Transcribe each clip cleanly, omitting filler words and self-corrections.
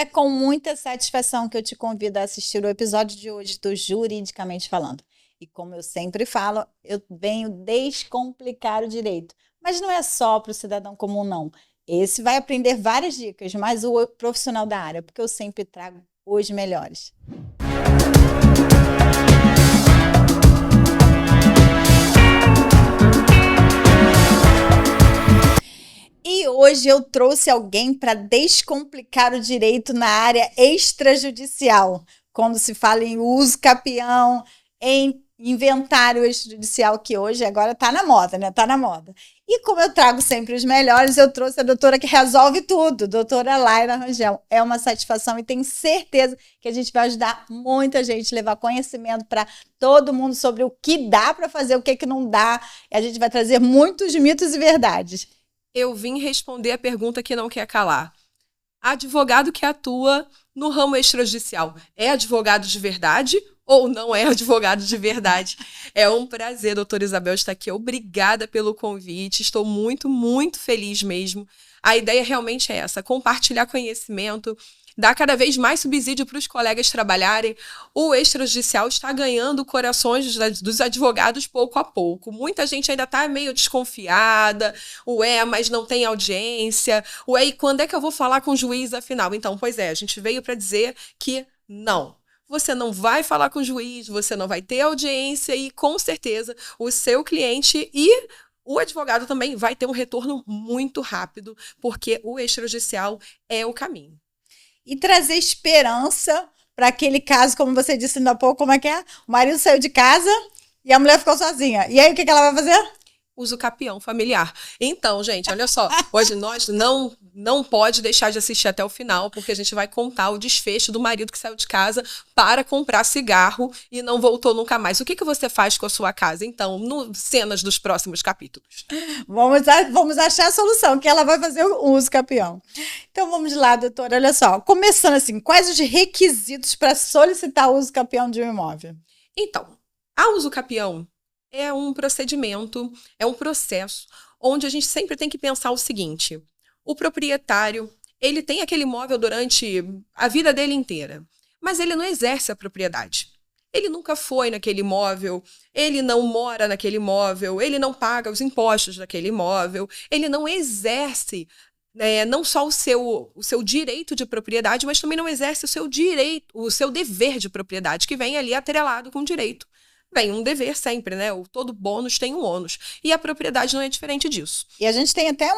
É com muita satisfação que eu te convido a assistir o episódio de hoje do Juridicamente Falando. E como eu sempre falo, eu venho descomplicar o direito. Mas não é só para o cidadão comum, não. Esse vai aprender várias dicas, mas o profissional da área, porque eu sempre trago os melhores. E hoje eu trouxe alguém para descomplicar o direito na área extrajudicial, quando se fala em uso capião, em inventário extrajudicial, que hoje agora está na moda, né? Está na moda. E como eu trago sempre os melhores, eu trouxe a doutora que resolve tudo, doutora Laira Rangel. É uma satisfação e tenho certeza que a gente vai ajudar muita gente a levar conhecimento para todo mundo sobre o que dá para fazer, o que não dá. E a gente vai trazer muitos mitos e verdades. Eu vim responder a pergunta que não quer calar. Advogado que atua no ramo extrajudicial é advogado de verdade ou não é advogado de verdade? É um prazer, doutora Isabel, estar aqui. Obrigada pelo convite. Estou muito, muito feliz mesmo. A ideia realmente é essa, compartilhar conhecimento, dar cada vez mais subsídio para os colegas trabalharem. O extrajudicial está ganhando corações dos advogados pouco a pouco. Muita gente ainda está meio desconfiada. Mas não tem audiência. E quando é que eu vou falar com o juiz afinal? Então, pois é, a gente veio para dizer que não. Você não vai falar com o juiz, você não vai ter audiência e, com certeza, o seu cliente e o advogado também vai ter um retorno muito rápido, porque o extrajudicial é o caminho. E trazer esperança para aquele caso, como você disse ainda há pouco, como é que é? O marido saiu de casa e a mulher ficou sozinha. E aí, o que ela vai fazer? Uso capião familiar. Então, gente, olha só, hoje nós não pode deixar de assistir até o final, porque a gente vai contar o desfecho do marido que saiu de casa para comprar cigarro e não voltou nunca mais. O que você faz com a sua casa? Então, cenas dos próximos capítulos. Vamos achar a solução, que ela vai fazer o uso capião. Então, vamos lá, doutora, olha só. Começando assim, quais os requisitos para solicitar o uso capião de um imóvel? Então, a uso capião é um procedimento, é um processo onde a gente sempre tem que pensar o seguinte: o proprietário, ele tem aquele imóvel durante a vida dele inteira, mas ele não exerce a propriedade. Ele nunca foi naquele imóvel, ele não mora naquele imóvel, ele não paga os impostos daquele imóvel, ele não exerce não só o seu direito de propriedade, mas também não exerce o seu dever de propriedade, que vem ali atrelado com o direito. Vem um dever sempre, né? Todo bônus tem um ônus. E a propriedade não é diferente disso. E a gente tem até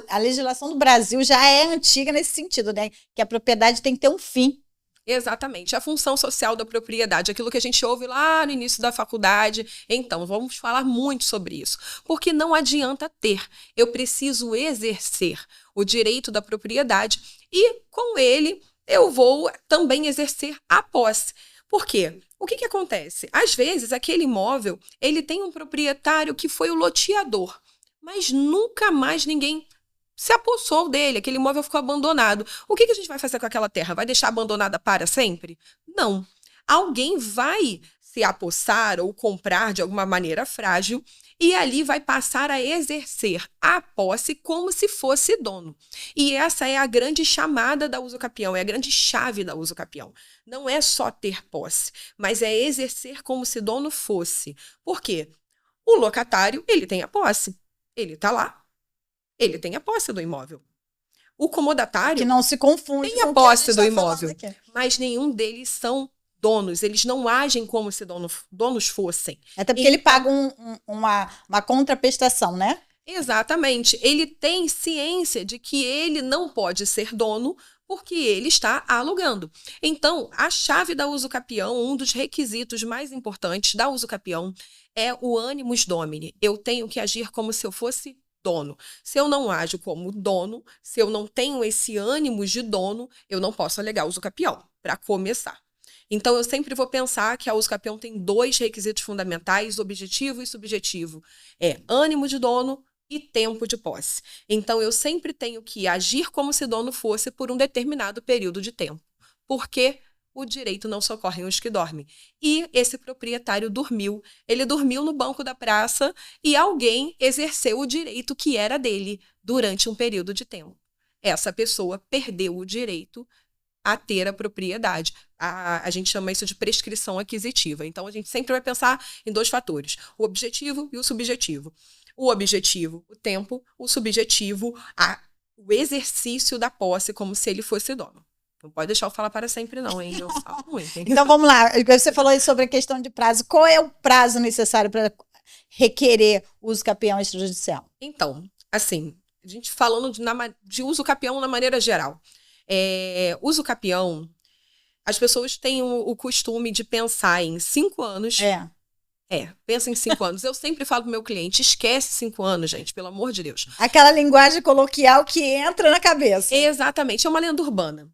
a legislação do Brasil já é antiga nesse sentido, né? Que a propriedade tem que ter um fim. Exatamente. A função social da propriedade, aquilo que a gente ouve lá no início da faculdade. Então, vamos falar muito sobre isso. Porque não adianta ter. Eu preciso exercer o direito da propriedade e, com ele, eu vou também exercer a posse. Por quê? O que acontece? Às vezes, aquele imóvel, ele tem um proprietário que foi o loteador, mas nunca mais ninguém se apossou dele, aquele imóvel ficou abandonado. O que a gente vai fazer com aquela terra? Vai deixar abandonada para sempre? Não. Alguém vai se apossar ou comprar de alguma maneira frágil e ali vai passar a exercer a posse como se fosse dono. E essa é a grande chamada da uso capião, é a grande chave da uso capião. Não é só ter posse, mas é exercer como se dono fosse. Por quê? O locatário, ele tem a posse, ele está lá, ele tem a posse do imóvel. O comodatário que não se confunde tem a posse do imóvel, mas nenhum deles são donos, eles não agem como se donos fossem. Até porque ele paga uma contraprestação, né? Exatamente. Ele tem ciência de que ele não pode ser dono porque ele está alugando. Então, a chave da uso capião, um dos requisitos mais importantes da uso capião é o animus domini. Eu tenho que agir como se eu fosse dono. Se eu não ajo como dono, se eu não tenho esse ânimos de dono, eu não posso alegar uso capião, para começar. Então, eu sempre vou pensar que a uso capião tem 2 requisitos fundamentais, objetivo e subjetivo. É ânimo de dono e tempo de posse. Então, eu sempre tenho que agir como se dono fosse por um determinado período de tempo. Porque o direito não socorre os que dormem. E esse proprietário dormiu. Ele dormiu no banco da praça e alguém exerceu o direito que era dele durante um período de tempo. Essa pessoa perdeu o direito a ter a propriedade. A gente chama isso de prescrição aquisitiva. Então, a gente sempre vai pensar em 2 fatores, o objetivo e o subjetivo. O objetivo, o tempo, o subjetivo, o exercício da posse, como se ele fosse dono. Não pode deixar eu falar para sempre não, hein? Eu falo muito, hein? Então, vamos lá. Você falou aí sobre a questão de prazo. Qual é o prazo necessário para requerer uso capião extrajudicial? Então, assim, a gente falando de uso capião na maneira geral. Uso capião, as pessoas têm o costume de pensar em 5 anos. Pensa em 5 anos. Eu sempre falo pro meu cliente, esquece 5 anos, gente, pelo amor de Deus. Aquela linguagem coloquial que entra na cabeça. Exatamente, é uma lenda urbana.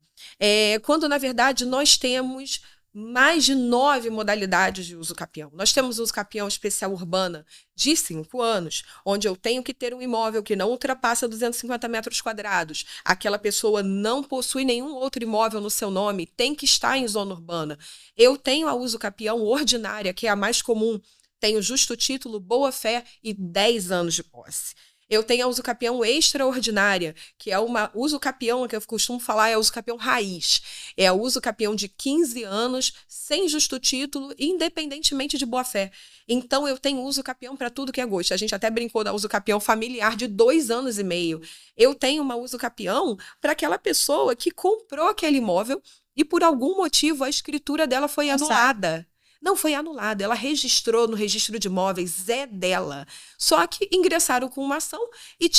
Quando, na verdade, nós temos mais de 9 modalidades de uso capião. Nós temos uso capião especial urbana de 5 anos, onde eu tenho que ter um imóvel que não ultrapassa 250 metros quadrados. Aquela pessoa não possui nenhum outro imóvel no seu nome, tem que estar em zona urbana. Eu tenho a uso capião ordinária, que é a mais comum. Tenho justo título, boa-fé e 10 anos de posse. Eu tenho a uso capião extraordinária, que é uma uso capião, que eu costumo falar, é a uso capião raiz. É a uso capião de 15 anos, sem justo título, independentemente de boa-fé. Então, eu tenho uso capião para tudo que é gosto. A gente até brincou da uso capião familiar de 2 anos e meio. Eu tenho uma uso capião para aquela pessoa que comprou aquele imóvel e, por algum motivo, a escritura dela foi anulada. Não foi anulada, ela registrou no registro de imóveis, é dela. Só que ingressaram com uma ação e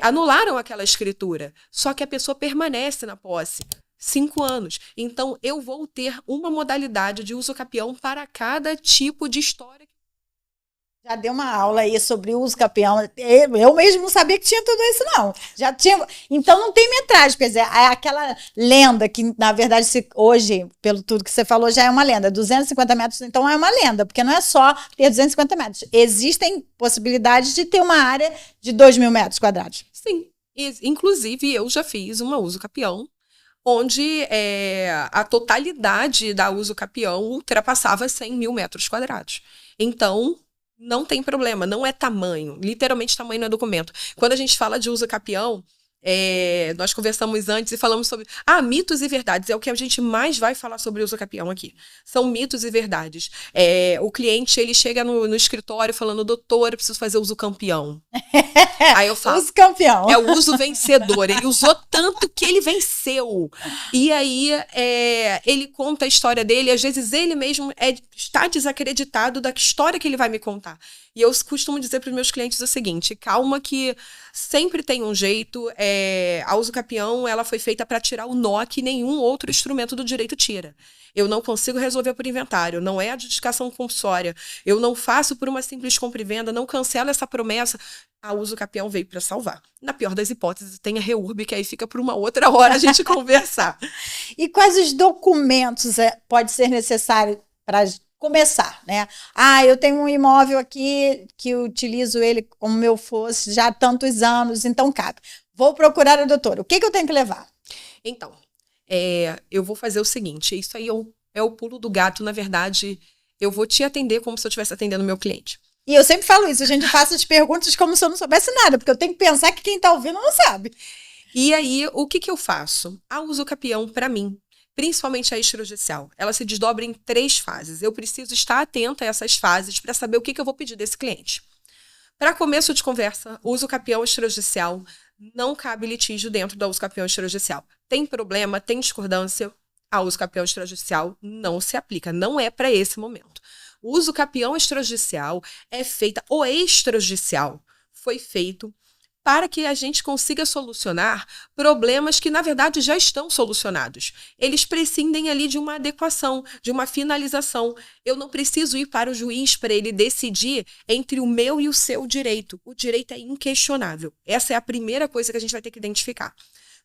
anularam aquela escritura. Só que a pessoa permanece na posse 5 anos. Então, eu vou ter uma modalidade de uso capião para cada tipo de história. Já deu uma aula aí sobre o uso capião. Eu mesmo não sabia que tinha tudo isso, não. Já tinha. Então não tem metragem, quer dizer, é aquela lenda que, na verdade, hoje, pelo tudo que você falou, já é uma lenda. 250 metros, então é uma lenda, porque não é só ter 250 metros. Existem possibilidades de ter uma área de 2.000 metros quadrados. Sim. Inclusive, eu já fiz uma uso capião, onde a totalidade da uso capião ultrapassava 100.000 metros quadrados. Então, não tem problema, não é tamanho. Literalmente, tamanho não é documento. Quando a gente fala de uso capião, nós conversamos antes e falamos sobre mitos e verdades. É o que a gente mais vai falar sobre uso capião aqui. São mitos e verdades. O cliente, ele chega no escritório falando, doutor, eu preciso fazer uso campeão. Aí eu falo, uso campeão. É o uso vencedor. Ele usou tanto que ele venceu. E aí, ele conta a história dele. Às vezes, ele mesmo está desacreditado da história que ele vai me contar. E eu costumo dizer para os meus clientes o seguinte, calma que sempre tem um jeito. A uso capião, ela foi feita para tirar o nó que nenhum outro instrumento do direito tira. Eu não consigo resolver por inventário, não é adjudicação compulsória. Eu não faço por uma simples compra e venda, não cancelo essa promessa. A uso capião veio para salvar. Na pior das hipóteses, tem a REURB, que aí fica por uma outra hora a gente conversar. E quais os documentos pode ser necessário para começar, né? Eu tenho um imóvel aqui que eu utilizo ele como meu fosse já há tantos anos, então cabe. Vou procurar a doutora. O que eu tenho que levar? Então, eu vou fazer o seguinte, isso aí é o pulo do gato, na verdade, eu vou te atender como se eu estivesse atendendo meu cliente. E eu sempre falo isso, a gente faz as perguntas como se eu não soubesse nada, porque eu tenho que pensar que quem está ouvindo não sabe. E aí, o que eu faço? A uso capião, para mim, principalmente a extrajudicial, ela se desdobra em 3 fases. Eu preciso estar atenta a essas fases para saber o que eu vou pedir desse cliente. Para começo de conversa, uso capião extrajudicial, não cabe litígio dentro da uso capião extrajudicial. Tem problema, tem discordância, a uso capião extrajudicial não se aplica, não é para esse momento. O uso capião extrajudicial o extrajudicial foi feito para que a gente consiga solucionar problemas que, na verdade, já estão solucionados. Eles prescindem ali de uma adequação, de uma finalização. Eu não preciso ir para o juiz para ele decidir entre o meu e o seu direito. O direito é inquestionável. Essa é a primeira coisa que a gente vai ter que identificar.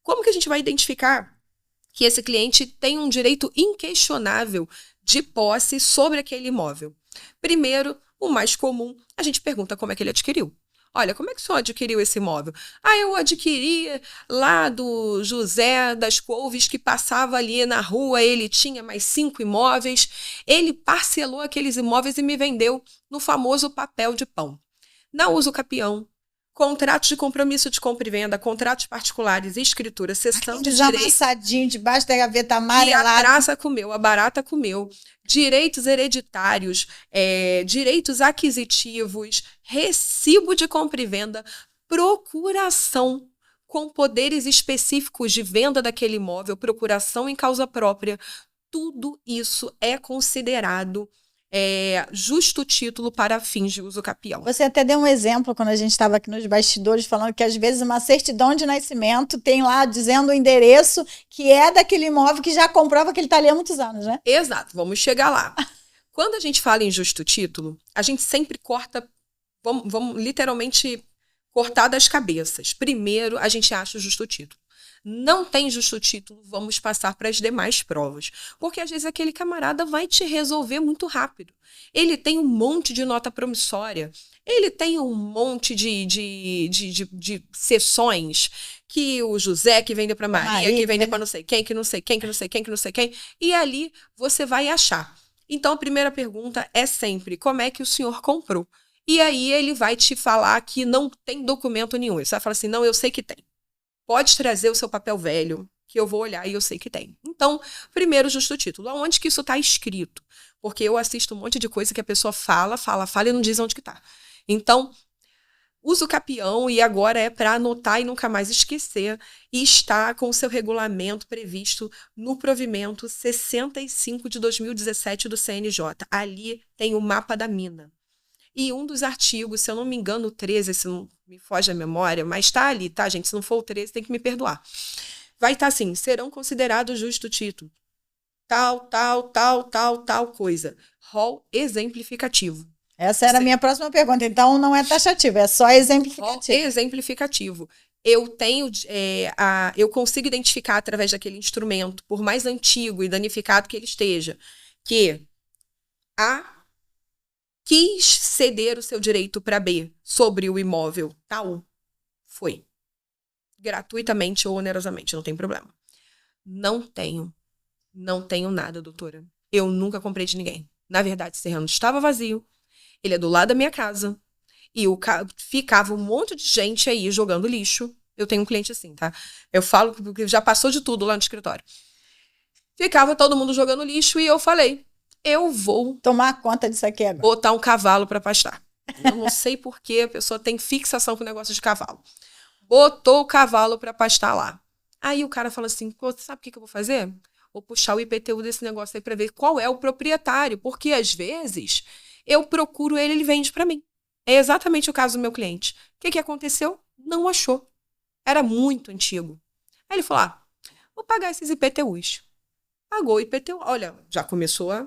Como que a gente vai identificar que esse cliente tem um direito inquestionável de posse sobre aquele imóvel? Primeiro, o mais comum, a gente pergunta como é que ele adquiriu. Olha, como é que o senhor adquiriu esse imóvel? Eu adquiri lá do José das Couves, que passava ali na rua, ele tinha mais 5 imóveis, ele parcelou aqueles imóveis e me vendeu no famoso papel de pão. Na uso capião, Contratos de compromisso de compra e venda, contratos particulares, escritura, cessão de direitos. Amassadinho debaixo da gaveta E amarelada. a traça comeu, a barata comeu. Direitos hereditários, direitos aquisitivos, recibo de compra e venda, procuração com poderes específicos de venda daquele imóvel, procuração em causa própria. Tudo isso é considerado justo título para fins de uso capião. Você até deu um exemplo quando a gente estava aqui nos bastidores falando que às vezes uma certidão de nascimento tem lá dizendo o endereço que é daquele imóvel que já comprova que ele está ali há muitos anos, né? Exato, vamos chegar lá. Quando a gente fala em justo título, a gente sempre corta, vamos literalmente cortar das cabeças. Primeiro, a gente acha o justo título. Não tem justo título, vamos passar para as demais provas. Porque às vezes aquele camarada vai te resolver muito rápido. Ele tem um monte de nota promissória, ele tem um monte de sessões que o José que vendeu para Maria, que vendeu para não sei quem, que não sei quem, que não sei quem, que não sei quem. E ali você vai achar. Então a primeira pergunta é sempre, como é que o senhor comprou? E aí ele vai te falar que não tem documento nenhum. Você vai falar assim, não, eu sei que tem. Pode trazer o seu papel velho, que eu vou olhar e eu sei que tem. Então, primeiro, justo título. Aonde que isso está escrito? Porque eu assisto um monte de coisa que a pessoa fala e não diz onde que está. Então, usa o capião e agora é para anotar e nunca mais esquecer. E está com o seu regulamento previsto no provimento 65 de 2017 do CNJ. Ali tem o mapa da mina. E um dos artigos, se eu não me engano, o 13, se não me foge a memória, mas está ali, tá, gente? Se não for o 13, tem que me perdoar. Vai estar assim, serão considerados justo título. Tal coisa. Rol exemplificativo. Essa era a minha próxima pergunta. Então, não é taxativo, é só exemplificativo. Rol exemplificativo. Eu consigo identificar através daquele instrumento, por mais antigo e danificado que ele esteja, que A quis ceder o seu direito para B sobre o imóvel tal, foi. Gratuitamente ou onerosamente, não tem problema. Não tenho nada, doutora. Eu nunca comprei de ninguém. Na verdade, esse terreno estava vazio, ele é do lado da minha casa, e ficava um monte de gente aí jogando lixo. Eu tenho um cliente assim, tá? Eu falo que já passou de tudo lá no escritório. Ficava todo mundo jogando lixo e eu falei, eu vou tomar conta disso aqui agora. Botar um cavalo para pastar. Eu não sei por que a pessoa tem fixação com o negócio de cavalo. Botou o cavalo para pastar lá. Aí o cara fala assim, pô, sabe o que eu vou fazer? Vou puxar o IPTU desse negócio aí para ver qual é o proprietário, porque às vezes eu procuro ele vende para mim. É exatamente o caso do meu cliente. O que aconteceu? Não achou. Era muito antigo. Aí ele falou, vou pagar esses IPTUs. Pagou o IPTU. Olha, já começou a...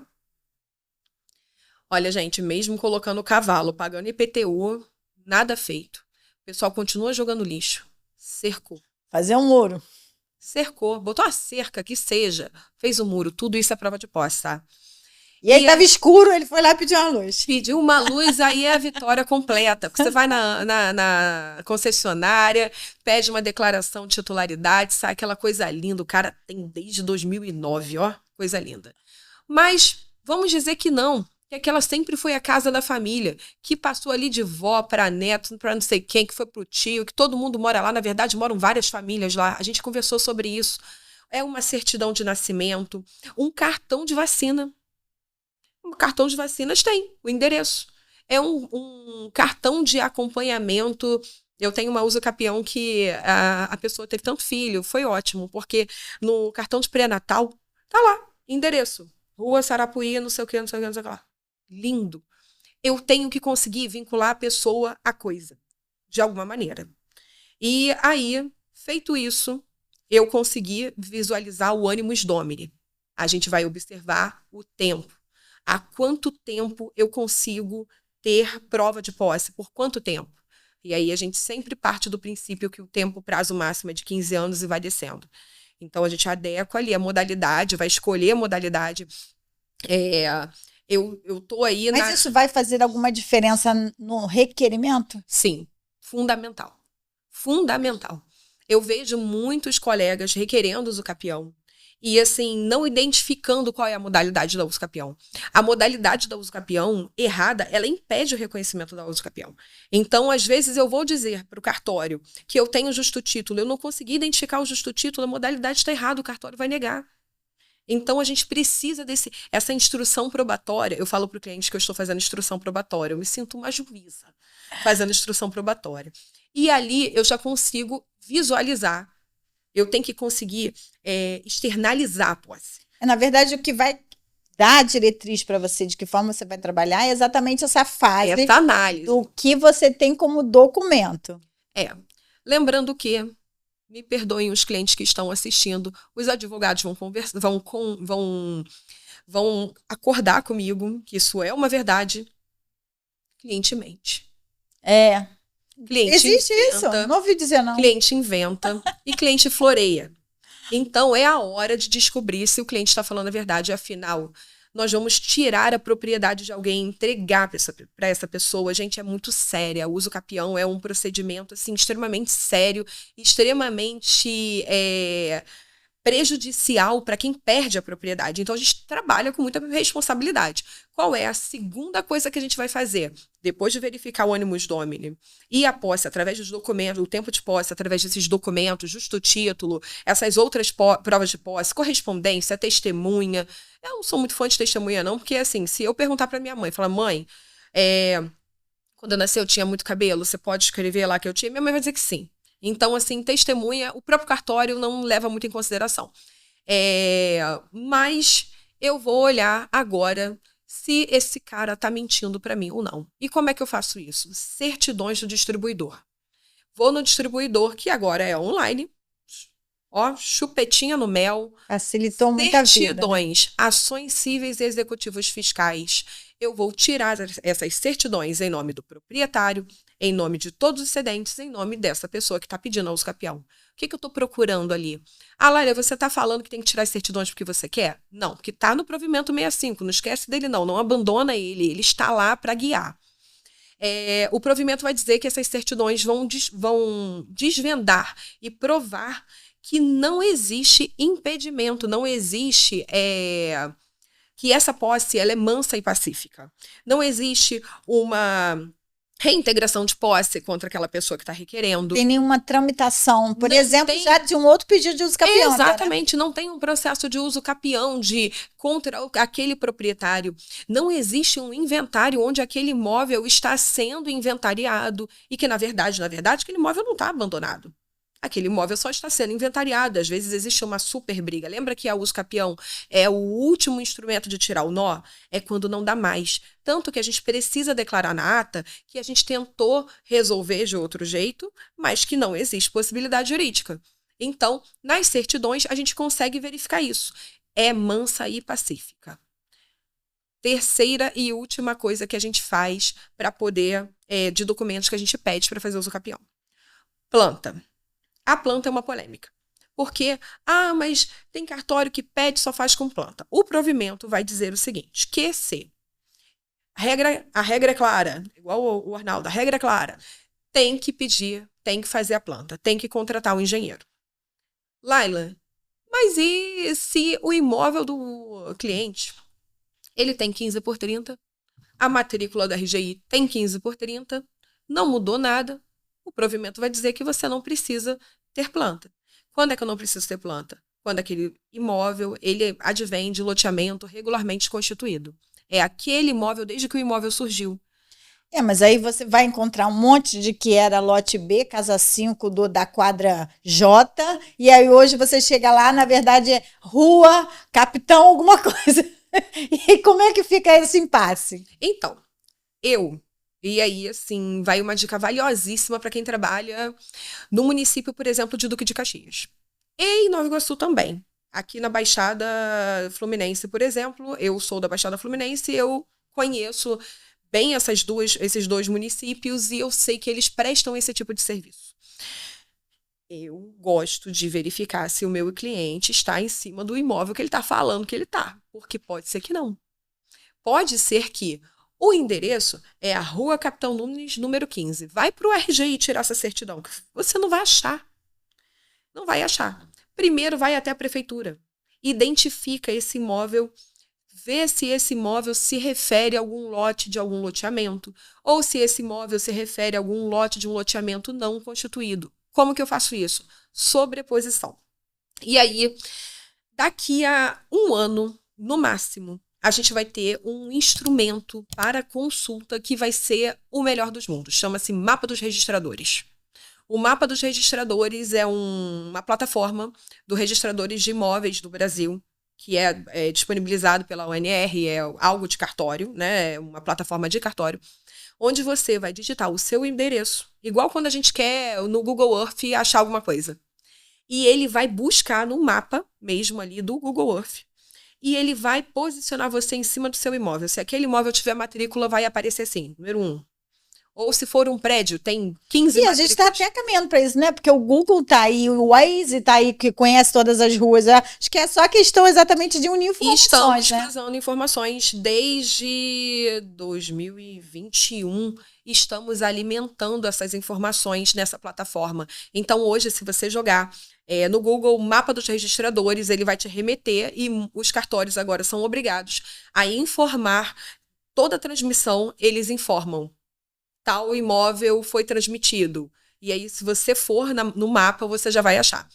Olha, gente, mesmo colocando o cavalo, pagando IPTU, nada feito. O pessoal continua jogando lixo. Cercou. Fazer um muro. Cercou. Botou a cerca, que seja. Fez o muro. Tudo isso é prova de posse, tá? E aí estava escuro, ele foi lá e pediu uma luz. Pediu uma luz, aí é a vitória completa. Porque você vai na concessionária, pede uma declaração de titularidade, sai aquela coisa linda. O cara tem desde 2009, ó. Coisa linda. Mas vamos dizer que não. Que aquela sempre foi a casa da família, que passou ali de vó para neto, para não sei quem, que foi pro tio, que todo mundo mora lá. Na verdade, moram várias famílias lá. A gente conversou sobre isso. É uma certidão de nascimento, um cartão de vacina. Um cartão de vacinas tem o endereço. É um cartão de acompanhamento. Eu tenho uma uso capião que a pessoa teve tanto filho, foi ótimo, porque no cartão de pré-natal tá lá, endereço. Rua Sarapuí, não sei o que, não sei o que, não sei o que lá. Lindo. Eu tenho que conseguir vincular a pessoa à coisa, de alguma maneira. E aí, feito isso, eu consegui visualizar o animus domini. A gente vai observar o tempo. Há quanto tempo eu consigo ter prova de posse? Por quanto tempo? E aí a gente sempre parte do princípio que o tempo, prazo máximo é de 15 anos e vai descendo. Então a gente adequa ali a modalidade, vai escolher a modalidade. Eu tô aí Mas isso vai fazer alguma diferença no requerimento? Sim, fundamental. Fundamental. Eu vejo muitos colegas requerendo o capião e assim, não identificando qual é a modalidade da usucapião. A modalidade da usucapião errada, ela impede o reconhecimento da usucapião. Então, às vezes, eu vou dizer para o cartório que eu tenho justo título, eu não consegui identificar o justo título, a modalidade está errada, o cartório vai negar. Então, a gente precisa essa instrução probatória. Eu falo para o cliente que eu estou fazendo instrução probatória, eu me sinto uma juíza fazendo instrução probatória. E ali eu já consigo visualizar. Eu tenho que conseguir externalizar a posse. Na verdade, o que vai dar a diretriz para você de que forma você vai trabalhar é exatamente essa fase. Essa análise. Do que você tem como documento. Lembrando que, me perdoem os clientes que estão assistindo, os advogados vão acordar comigo que isso é uma verdade. Cliente mente. Cliente existe inventa, isso, não ouvi dizer não. Cliente inventa e cliente floreia. Então, é a hora de descobrir se o cliente está falando a verdade. Afinal, nós vamos tirar a propriedade de alguém, entregar para essa pessoa. Gente, é muito séria. O usucapião é um procedimento assim, extremamente sério, extremamente prejudicial para quem perde a propriedade. Então, a gente trabalha com muita responsabilidade. Qual é a segunda coisa que a gente vai fazer? Depois de verificar o animus domini e a posse, através dos documentos, o tempo de posse, através desses documentos, justo título, essas outras provas de posse, correspondência, testemunha. Eu não sou muito fã de testemunha, não, porque, assim, se eu perguntar para minha mãe, falar, mãe, quando eu nasci eu tinha muito cabelo, você pode escrever lá que eu tinha? Minha mãe vai dizer que sim. Então, assim, testemunha, o próprio cartório não leva muito em consideração. Mas eu vou olhar agora se esse cara está mentindo para mim ou não. E como é que eu faço isso? Certidões do distribuidor. Vou no distribuidor, que agora é online. Ó, chupetinha no mel. Facilitou muita vida. Certidões, ações cíveis e executivos fiscais. Eu vou tirar essas certidões em nome do proprietário, em nome de todos os cedentes, em nome dessa pessoa que está pedindo a usucapião. O que eu estou procurando ali? Lália, você está falando que tem que tirar as certidões porque você quer? Não, porque está no provimento 65, não esquece dele não abandona ele está lá para guiar. O provimento vai dizer que essas certidões vão desvendar e provar que não existe impedimento, não existe que essa posse ela é mansa e pacífica. Não existe uma reintegração de posse contra aquela pessoa que está requerendo. Tem nenhuma tramitação, por exemplo, já de um outro pedido de uso capião. Exatamente, não tem um processo de uso capião contra aquele proprietário. Não existe um inventário onde aquele imóvel está sendo inventariado e que, na verdade, aquele imóvel não está abandonado. Aquele imóvel só está sendo inventariado. Às vezes existe uma super briga. Lembra que a usucapião é o último instrumento de tirar o nó? É quando não dá mais. Tanto que a gente precisa declarar na ata que a gente tentou resolver de outro jeito, mas que não existe possibilidade jurídica. Então, nas certidões, a gente consegue verificar isso. É mansa e pacífica. Terceira e última coisa que a gente faz para poder, de documentos que a gente pede para fazer usucapião. Planta. A planta é uma polêmica. Porque, mas tem cartório que pede só faz com planta. O provimento vai dizer o seguinte, que se a regra é clara, igual o Arnaldo, a regra é clara, tem que pedir, tem que fazer a planta, tem que contratar um engenheiro. Laila, mas e se o imóvel do cliente, ele tem 15 por 30, a matrícula da RGI tem 15 por 30, não mudou nada, o provimento vai dizer que você não precisa ter planta. Quando é que eu não preciso ter planta? Quando aquele imóvel, ele advém de loteamento regularmente constituído. É aquele imóvel desde que o imóvel surgiu. Mas aí você vai encontrar um monte de que era lote B, casa 5 da quadra J, e aí hoje você chega lá, na verdade é rua, capitão, alguma coisa. E como é que fica esse impasse? Então, e aí, assim, vai uma dica valiosíssima para quem trabalha no município, por exemplo, de Duque de Caxias. E em Nova Iguaçu também. Aqui na Baixada Fluminense, por exemplo, eu sou da Baixada Fluminense, eu conheço bem esses dois municípios e eu sei que eles prestam esse tipo de serviço. Eu gosto de verificar se o meu cliente está em cima do imóvel que ele está falando que ele está, porque pode ser que não. Pode ser que o endereço é a Rua Capitão Nunes, número 15. Vai para o RGI tirar essa certidão. Você não vai achar. Não vai achar. Primeiro vai até a prefeitura. identifica esse imóvel, vê se esse imóvel se refere a algum lote de algum loteamento, ou se esse imóvel se refere a algum lote de um loteamento não constituído. Como que eu faço isso? Sobreposição. E aí, daqui a 1 ano, no máximo, a gente vai ter um instrumento para consulta que vai ser o melhor dos mundos. Chama-se Mapa dos Registradores. O Mapa dos Registradores é uma plataforma dos registradores de imóveis do Brasil, que é disponibilizado pela UNR, é algo de cartório, né? É uma plataforma de cartório, onde você vai digitar o seu endereço, igual quando a gente quer no Google Earth achar alguma coisa. E ele vai buscar no mapa mesmo ali do Google Earth, e ele vai posicionar você em cima do seu imóvel. Se aquele imóvel tiver matrícula, vai aparecer assim, número 1. Ou se for um prédio, tem 15 E a gente está até caminhando para isso, né? Porque o Google tá aí, o Waze tá aí, que conhece todas as ruas. Acho que é só questão exatamente de unir informações, e estamos né? cruzando informações desde 2021. Estamos alimentando essas informações nessa plataforma. Então, hoje, se você jogar no Google Mapa dos Registradores, ele vai te remeter e os cartórios agora são obrigados a informar toda a transmissão, eles informam. Tal imóvel foi transmitido. E aí, se você for no mapa, você já vai achar.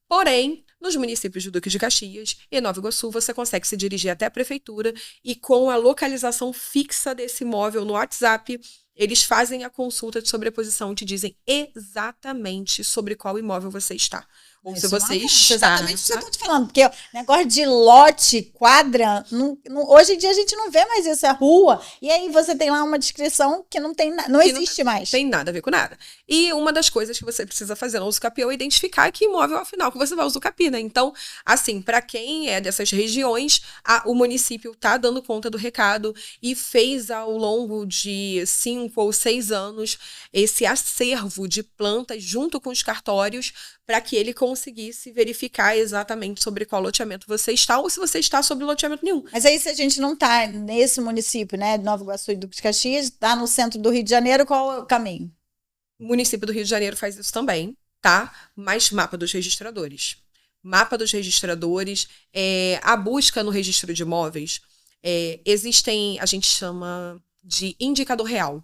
Porém, nos municípios de Duque de Caxias e Nova Iguaçu, você consegue se dirigir até a prefeitura e com a localização fixa desse imóvel no WhatsApp, eles fazem a consulta de sobreposição e te dizem exatamente sobre qual imóvel você está. Ou se você está... Exatamente o que eu estou te falando, porque o negócio de lote, quadra, hoje em dia a gente não vê mais isso, é rua, e aí você tem lá uma descrição que não existe mais. Não tem nada a ver com nada. E uma das coisas que você precisa fazer no Usucapi é identificar que imóvel é o final que você vai Usucapi, né? Então, assim, para quem é dessas regiões, o município está dando conta do recado e fez ao longo de 5 ou 6 anos esse acervo de plantas junto com os cartórios para que ele conseguisse verificar exatamente sobre qual loteamento você está ou se você está sobre loteamento nenhum. Mas aí, se a gente não está nesse município, né, de Nova Iguaçu e Duque de Caxias, está no centro do Rio de Janeiro, qual é o caminho? O município do Rio de Janeiro faz isso também, tá? Mas Mapa dos Registradores. Mapa dos Registradores, a busca no registro de imóveis, existem, a gente chama de indicador real.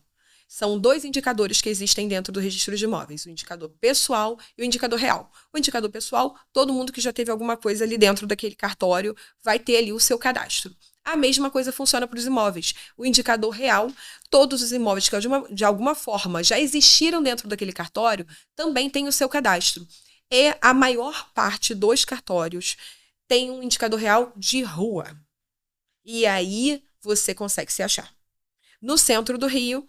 São 2 indicadores que existem dentro do registro de imóveis, o indicador pessoal e o indicador real. O indicador pessoal, todo mundo que já teve alguma coisa ali dentro daquele cartório vai ter ali o seu cadastro. A mesma coisa funciona para os imóveis. O indicador real, todos os imóveis que de alguma forma já existiram dentro daquele cartório, também tem o seu cadastro. E a maior parte dos cartórios tem um indicador real de rua. E aí você consegue se achar. No centro do Rio,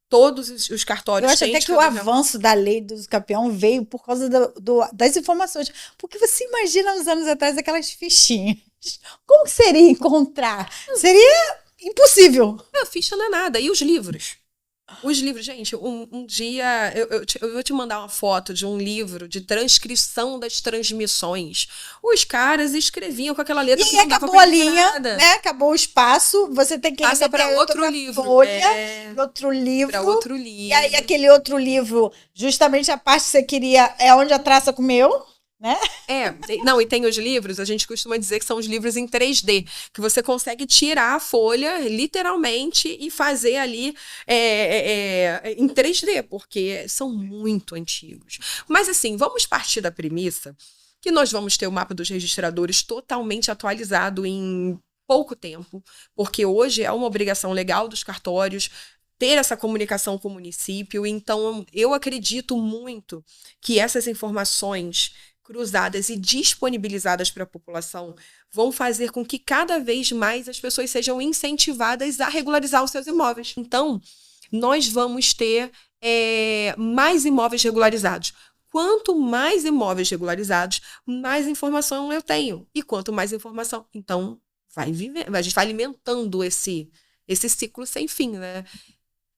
todos os cartórios têm. Eu acho até que o avanço da lei do Usucapião veio por causa das informações. Porque você imagina uns anos atrás aquelas fichinhas. Como seria encontrar? Seria impossível. A ficha não é nada. E os livros? Os livros, gente, um dia eu vou te mandar uma foto de um livro de transcrição das transmissões. Os caras escreviam com aquela letra que não dava pra linha, nada. Né? Acabou o espaço, você tem que passa para outro livro. Folha, outro livro. Para outro livro. E aí aquele outro livro, justamente a parte que você queria, é onde a traça comeu. Né? Não, e tem os livros, a gente costuma dizer que são os livros em 3D, que você consegue tirar a folha, literalmente, e fazer ali em 3D, porque são muito antigos. Mas assim, vamos partir da premissa que nós vamos ter o mapa dos registradores totalmente atualizado em pouco tempo, porque hoje é uma obrigação legal dos cartórios ter essa comunicação com o município. Então, eu acredito muito que essas informações cruzadas e disponibilizadas para a população vão fazer com que cada vez mais as pessoas sejam incentivadas a regularizar os seus imóveis. Então, nós vamos ter mais imóveis regularizados. Quanto mais imóveis regularizados, mais informação eu tenho. E quanto mais informação, então a gente vai alimentando esse ciclo sem fim, né?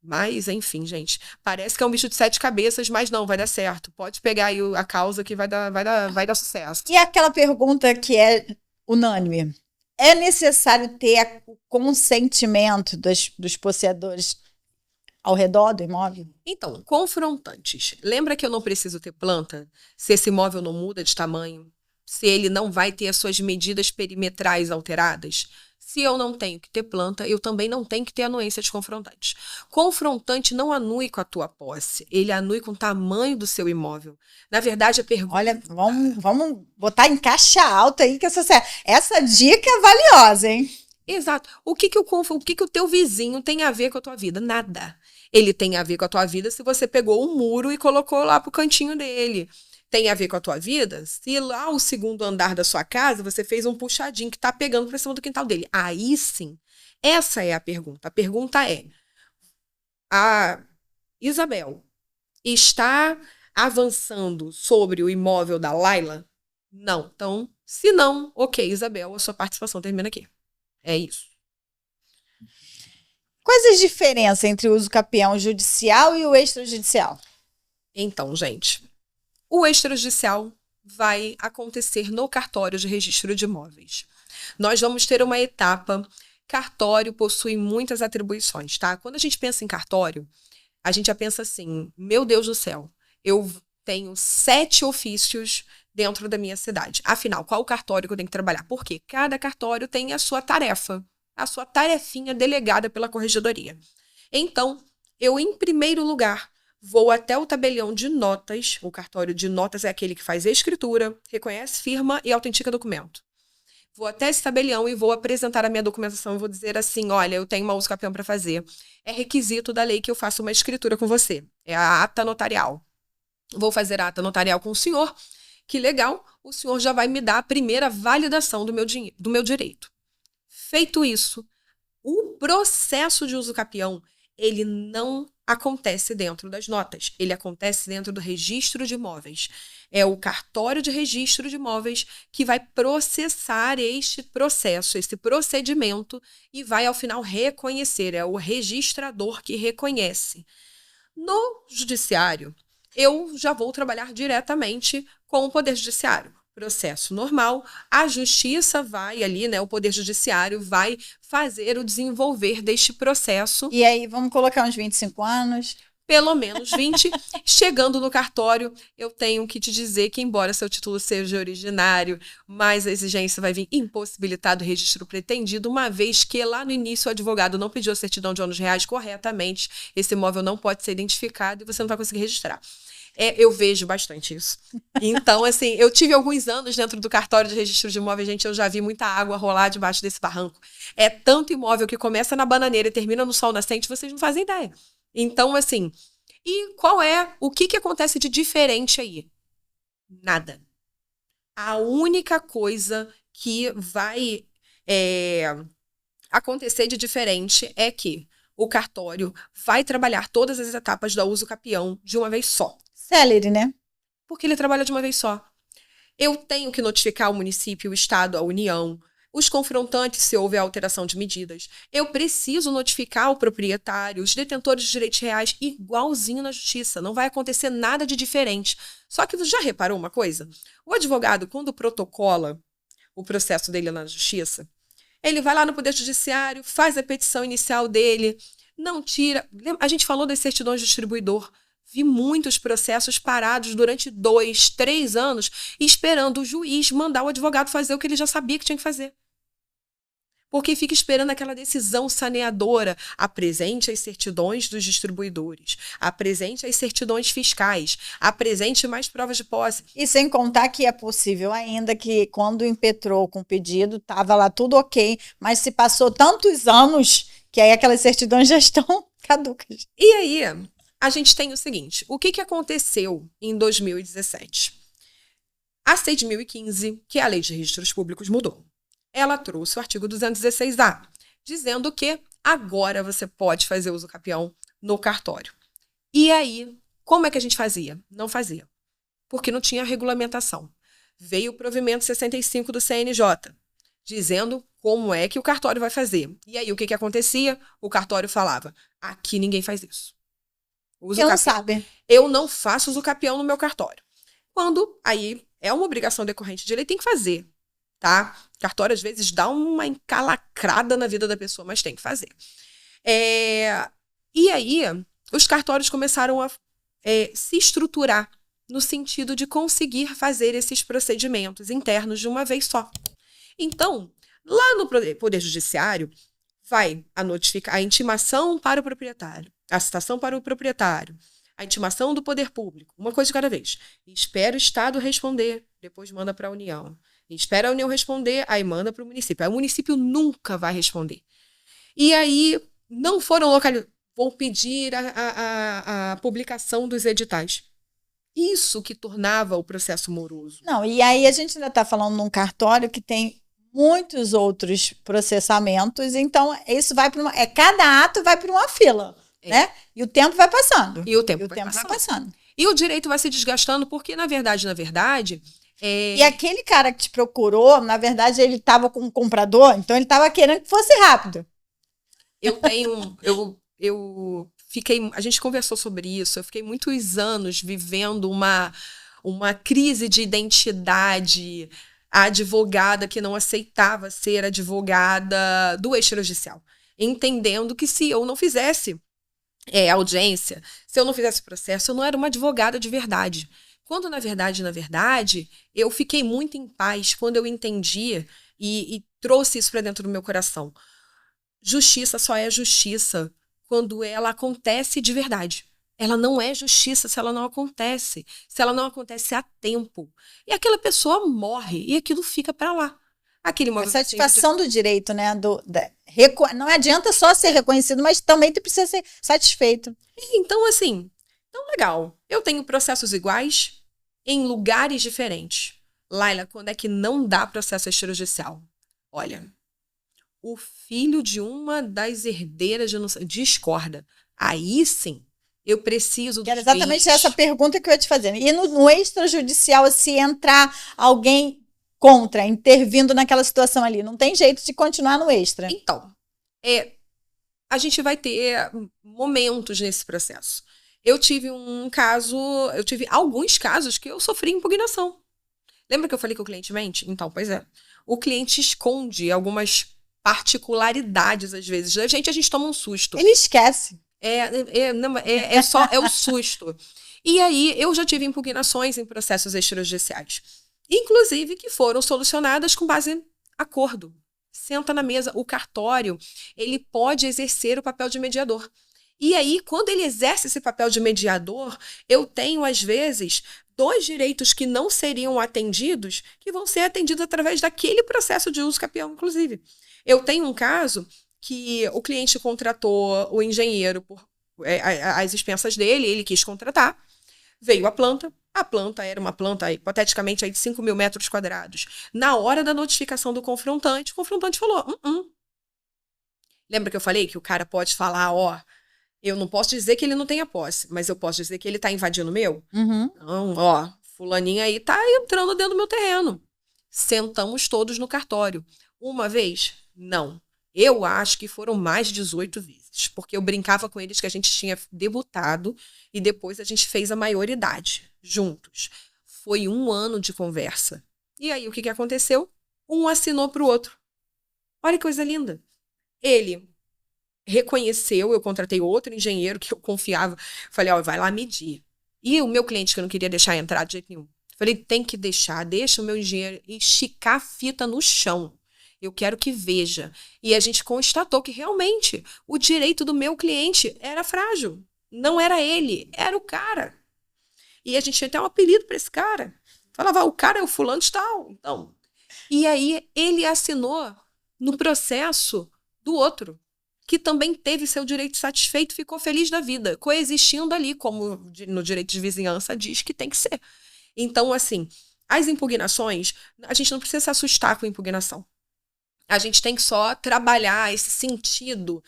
Mas, enfim, gente, parece que é um bicho de 7 cabeças, mas não, vai dar certo. Pode pegar aí a causa que vai dar sucesso. E aquela pergunta que é unânime. É necessário ter o consentimento dos possuidores ao redor do imóvel? Então, confrontantes. Lembra que eu não preciso ter planta se esse imóvel não muda de tamanho? se ele não vai ter as suas medidas perimetrais alteradas. Se eu não tenho que ter planta, eu também não tenho que ter anuências confrontantes. Confrontante não anui com a tua posse, ele anui com o tamanho do seu imóvel. Na verdade, a pergunta... Olha, vamos botar em caixa alta aí, que essa dica é valiosa, hein? Exato. O que o teu vizinho tem a ver com a tua vida? Nada. Ele tem a ver com a tua vida se você pegou um muro e colocou lá pro cantinho dele. Tem a ver com a tua vida se lá o segundo andar da sua casa você fez um puxadinho que tá pegando pra cima do quintal dele. Aí sim, essa é a pergunta. A pergunta é, a Isabel está avançando sobre o imóvel da Laila? Não. Então, se não, ok, Isabel, a sua participação termina aqui. É isso. Quais as diferenças entre o uso capião judicial e o extrajudicial? Então, gente, o extrajudicial vai acontecer no cartório de registro de imóveis. Nós vamos ter uma etapa. Cartório possui muitas atribuições, tá? Quando a gente pensa em cartório, a gente já pensa assim, meu Deus do céu, eu tenho 7 ofícios dentro da minha cidade. Afinal, qual o cartório que eu tenho que trabalhar? Porque cada cartório tem a sua tarefa, a sua tarefinha delegada pela corregedoria. Então, eu, em primeiro lugar, vou até o tabelião de notas. O cartório de notas é aquele que faz a escritura, reconhece firma e autentica documento. Vou até esse tabelião e vou apresentar a minha documentação e vou dizer assim, olha, eu tenho uma uso capião para fazer. É requisito da lei que eu faça uma escritura com você. É a ata notarial. Vou fazer a ata notarial com o senhor. Que legal, o senhor já vai me dar a primeira validação do meu direito. Feito isso, o processo de uso capião, ele não acontece dentro das notas, ele acontece dentro do registro de imóveis. É o cartório de registro de imóveis que vai processar este processo, esse procedimento, e vai, ao final, reconhecer. É o registrador que reconhece. No judiciário, eu já vou trabalhar diretamente com o Poder Judiciário. Processo normal, a justiça vai ali, né? O Poder Judiciário vai fazer o desenvolver deste processo. E aí, vamos colocar uns 25 anos? Pelo menos 20. Chegando no cartório, eu tenho que te dizer que, embora seu título seja originário, mas a exigência vai vir impossibilitado o registro pretendido, uma vez que lá no início o advogado não pediu a certidão de ônus reais corretamente, esse imóvel não pode ser identificado e você não vai conseguir registrar. Eu vejo bastante isso. Então, assim, eu tive alguns anos dentro do cartório de registro de imóveis, gente, eu já vi muita água rolar debaixo desse barranco. É tanto imóvel que começa na bananeira e termina no sol nascente, vocês não fazem ideia. Então, assim, e o que acontece de diferente aí? Nada. A única coisa que vai acontecer de diferente é que o cartório vai trabalhar todas as etapas da uso capião de uma vez só. Célere, né? Porque ele trabalha de uma vez só. Eu tenho que notificar o município, o estado, a União, os confrontantes se houver alteração de medidas. Eu preciso notificar o proprietário, os detentores de direitos reais, igualzinho na justiça. Não vai acontecer nada de diferente. Só que você já reparou uma coisa? O advogado, quando protocola o processo dele na justiça, ele vai lá no Poder Judiciário, faz a petição inicial dele, não tira... A gente falou das certidões de distribuidor. Vi muitos processos parados durante 2, 3 anos esperando o juiz mandar o advogado fazer o que ele já sabia que tinha que fazer. Porque fica esperando aquela decisão saneadora. Apresente as certidões dos distribuidores. Apresente as certidões fiscais. Apresente mais provas de posse. E sem contar que é possível ainda que quando impetrou com o pedido, estava lá tudo ok, mas se passou tantos anos que aí aquelas certidões já estão caducas. E aí... a gente tem o seguinte, o que aconteceu em 2017? A 6.015, que é a Lei de Registros Públicos, mudou. Ela trouxe o artigo 216A, dizendo que agora você pode fazer uso capião no cartório. E aí, como é que a gente fazia? Não fazia, porque não tinha regulamentação. Veio o provimento 65 do CNJ, dizendo como é que o cartório vai fazer. E aí, o que acontecia? O cartório falava, aqui ninguém faz isso. Não sabe. Eu não faço uso capião no meu cartório. Quando aí é uma obrigação decorrente de lei, tem que fazer, tá? Cartório às vezes dá uma encalacrada na vida da pessoa, mas tem que fazer. E aí os cartórios começaram a se estruturar no sentido de conseguir fazer esses procedimentos internos de uma vez só. Então, lá no Poder Judiciário, vai a intimação para o proprietário, a citação para o proprietário, a intimação do poder público, uma coisa de cada vez. Espera o Estado responder, depois manda para a União. Espera a União responder, aí manda para o município. Aí o município nunca vai responder. E aí não foram localizados, vão pedir a publicação dos editais. Isso que tornava o processo moroso. Não, e aí a gente ainda está falando num cartório que tem muitos outros processamentos, então isso vai para cada ato vai para uma fila, né? E o tempo vai passando. E o tempo vai passando. E o direito vai se desgastando porque, na verdade, E aquele cara que te procurou, na verdade, ele estava com um comprador, então ele estava querendo que fosse rápido. A gente conversou sobre isso, eu fiquei muitos anos vivendo uma crise de identidade, a advogada que não aceitava ser advogada do extrajudicial, entendendo que se eu não fizesse audiência, se eu não fizesse processo, eu não era uma advogada de verdade. Quando, na verdade, eu fiquei muito em paz quando eu entendi e trouxe isso para dentro do meu coração. Justiça só é justiça quando ela acontece de verdade. Ela não é justiça se ela não acontece. Se ela não acontece a tempo. E aquela pessoa morre e aquilo fica para lá. A satisfação do direito, né? Não adianta só ser reconhecido, mas também tu precisa ser satisfeito. Então, assim, legal. Eu tenho processos iguais em lugares diferentes. Laila, quando é que não dá processo extrajudicial? Olha, o filho de uma das herdeiras discorda. Aí sim, eu preciso do Era exatamente essa pergunta que eu ia te fazer. E no extrajudicial, se entrar alguém contra, intervindo naquela situação ali, não tem jeito de continuar no extra. Então, a gente vai ter momentos nesse processo. Eu tive alguns casos que eu sofri impugnação. Lembra que eu falei que o cliente mente? Então, pois é. O cliente esconde algumas particularidades, às vezes. A gente toma um susto. Ele esquece. É o susto. E aí, eu já tive impugnações em processos extrajudiciais. Inclusive, que foram solucionadas com base em acordo. Senta na mesa. O cartório, ele pode exercer o papel de mediador. E aí, quando ele exerce esse papel de mediador, eu tenho, às vezes, 2 direitos que não seriam atendidos, que vão ser atendidos através daquele processo de uso capião, inclusive. Eu tenho um caso que o cliente contratou o engenheiro por as expensas dele, ele quis contratar, veio a planta era uma planta, hipoteticamente, de 5 mil metros quadrados. Na hora da notificação do confrontante, o confrontante falou, Lembra que eu falei que o cara pode falar, eu não posso dizer que ele não tenha posse, mas eu posso dizer que ele está invadindo o meu? Uhum. Então, fulaninha aí está entrando dentro do meu terreno. Sentamos todos no cartório. Uma vez? Não. Eu acho que foram mais de 18 vezes, porque eu brincava com eles que a gente tinha debutado e depois a gente fez a maioridade juntos. Foi 1 ano de conversa. E aí, o que aconteceu? Um assinou para o outro. Olha que coisa linda. Ele reconheceu, eu contratei outro engenheiro que eu confiava. Falei, vai lá medir. E o meu cliente, que eu não queria deixar entrar de jeito nenhum. Falei, tem que deixa o meu engenheiro esticar a fita no chão. Eu quero que veja. E a gente constatou que realmente o direito do meu cliente era frágil. Não era ele, era o cara. E a gente tinha até um apelido para esse cara. Falava, o cara é o fulano de tal. Então. E aí ele assinou no processo do outro, que também teve seu direito satisfeito, ficou feliz da vida, coexistindo ali, como no direito de vizinhança diz que tem que ser. Então, assim, as impugnações, a gente não precisa se assustar com a impugnação. A gente tem que só trabalhar esse sentido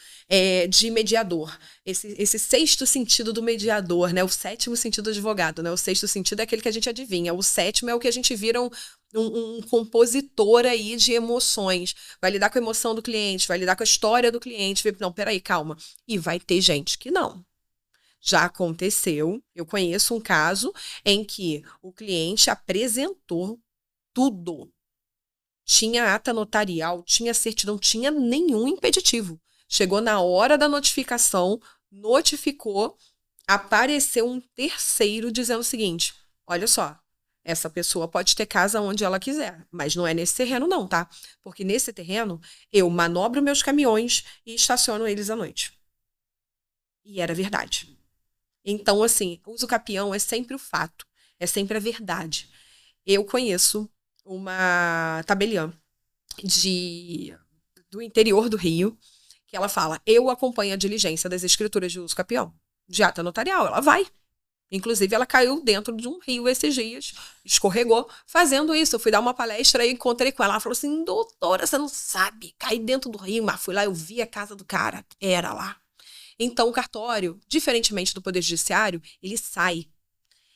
de mediador, esse 6º sentido do mediador, né? O 7º sentido do advogado, né? O 6º sentido é aquele que a gente adivinha, o 7º é o que a gente vira um compositor aí de emoções, vai lidar com a emoção do cliente, vai lidar com a história do cliente, não, peraí, calma, e vai ter gente que não. Já aconteceu, eu conheço um caso em que o cliente apresentou tudo. Tinha ata notarial, tinha certidão, tinha nenhum impeditivo. Chegou na hora da notificação, notificou, apareceu um terceiro dizendo o seguinte, olha só, essa pessoa pode ter casa onde ela quiser, mas não é nesse terreno não, tá? Porque nesse terreno eu manobro meus caminhões e estaciono eles à noite. E era verdade. Então, assim, uso capião é sempre o fato, é sempre a verdade. Eu conheço uma tabeliã do interior do Rio, que ela fala, eu acompanho a diligência das escrituras de uso capião, de ata notarial, ela vai. Inclusive, ela caiu dentro de um rio esses dias, escorregou, fazendo isso. Eu fui dar uma palestra e encontrei com ela. Ela falou assim, doutora, você não sabe, caí dentro do rio, mas fui lá, eu vi a casa do cara, era lá. Então, o cartório, diferentemente do Poder Judiciário, ele sai.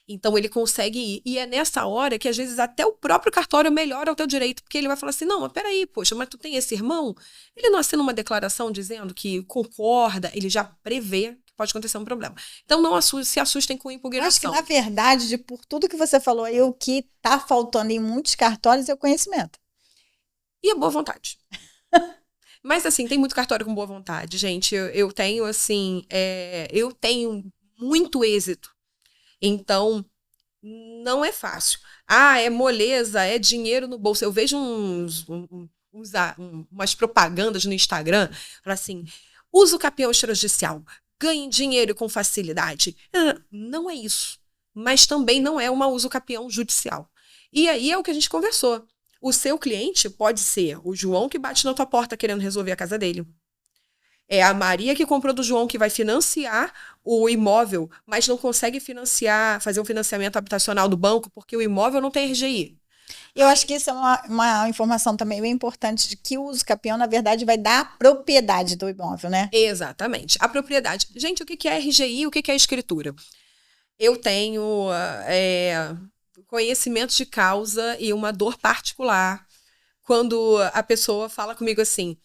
Então, ele consegue ir. E é nessa hora que, às vezes, até o próprio cartório melhora o teu direito, porque ele vai falar assim, não, mas peraí, poxa, mas tu tem esse irmão? Ele não assina uma declaração dizendo que concorda, ele já prevê que pode acontecer um problema. Então, não se assustem com impugnação. Acho que, na verdade, por tudo que você falou aí, o que está faltando em muitos cartórios é o conhecimento. E a boa vontade. Mas, assim, tem muito cartório com boa vontade, gente. Eu tenho, assim, eu tenho muito êxito. Então, não é fácil. Ah, é moleza, é dinheiro no bolso. Eu vejo umas propagandas no Instagram, fala assim, usa o capião extrajudicial, ganhe dinheiro com facilidade. Não é isso. Mas também não é uma uso capião judicial. E aí é o que a gente conversou. O seu cliente pode ser o João que bate na tua porta querendo resolver a casa dele. É a Maria que comprou do João que vai financiar o imóvel, mas não consegue fazer um financiamento habitacional do banco porque o imóvel não tem RGI. Eu acho que isso é uma informação também bem importante de que o uso capião, na verdade, vai dar a propriedade do imóvel, né? Exatamente. A propriedade. Gente, o que é RGI e o que é escritura? Eu tenho conhecimento de causa e uma dor particular quando a pessoa fala comigo assim,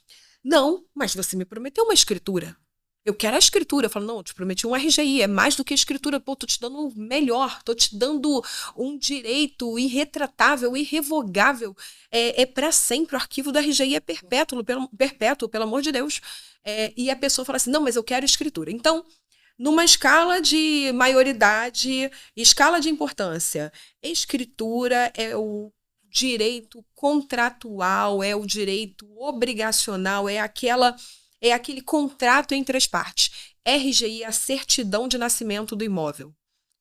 não, mas você me prometeu uma escritura. Eu quero a escritura. Eu falo, não, eu te prometi um RGI, é mais do que escritura. Pô, tô te dando um melhor, tô te dando um direito irretratável, irrevogável. É para sempre, o arquivo do RGI é perpétuo, pelo amor de Deus. E a pessoa fala assim, não, mas eu quero escritura. Então, numa escala de maioridade, escala de importância, escritura é o direito contratual, é o direito obrigacional, é aquele contrato entre as partes. RGI é a certidão de nascimento do imóvel.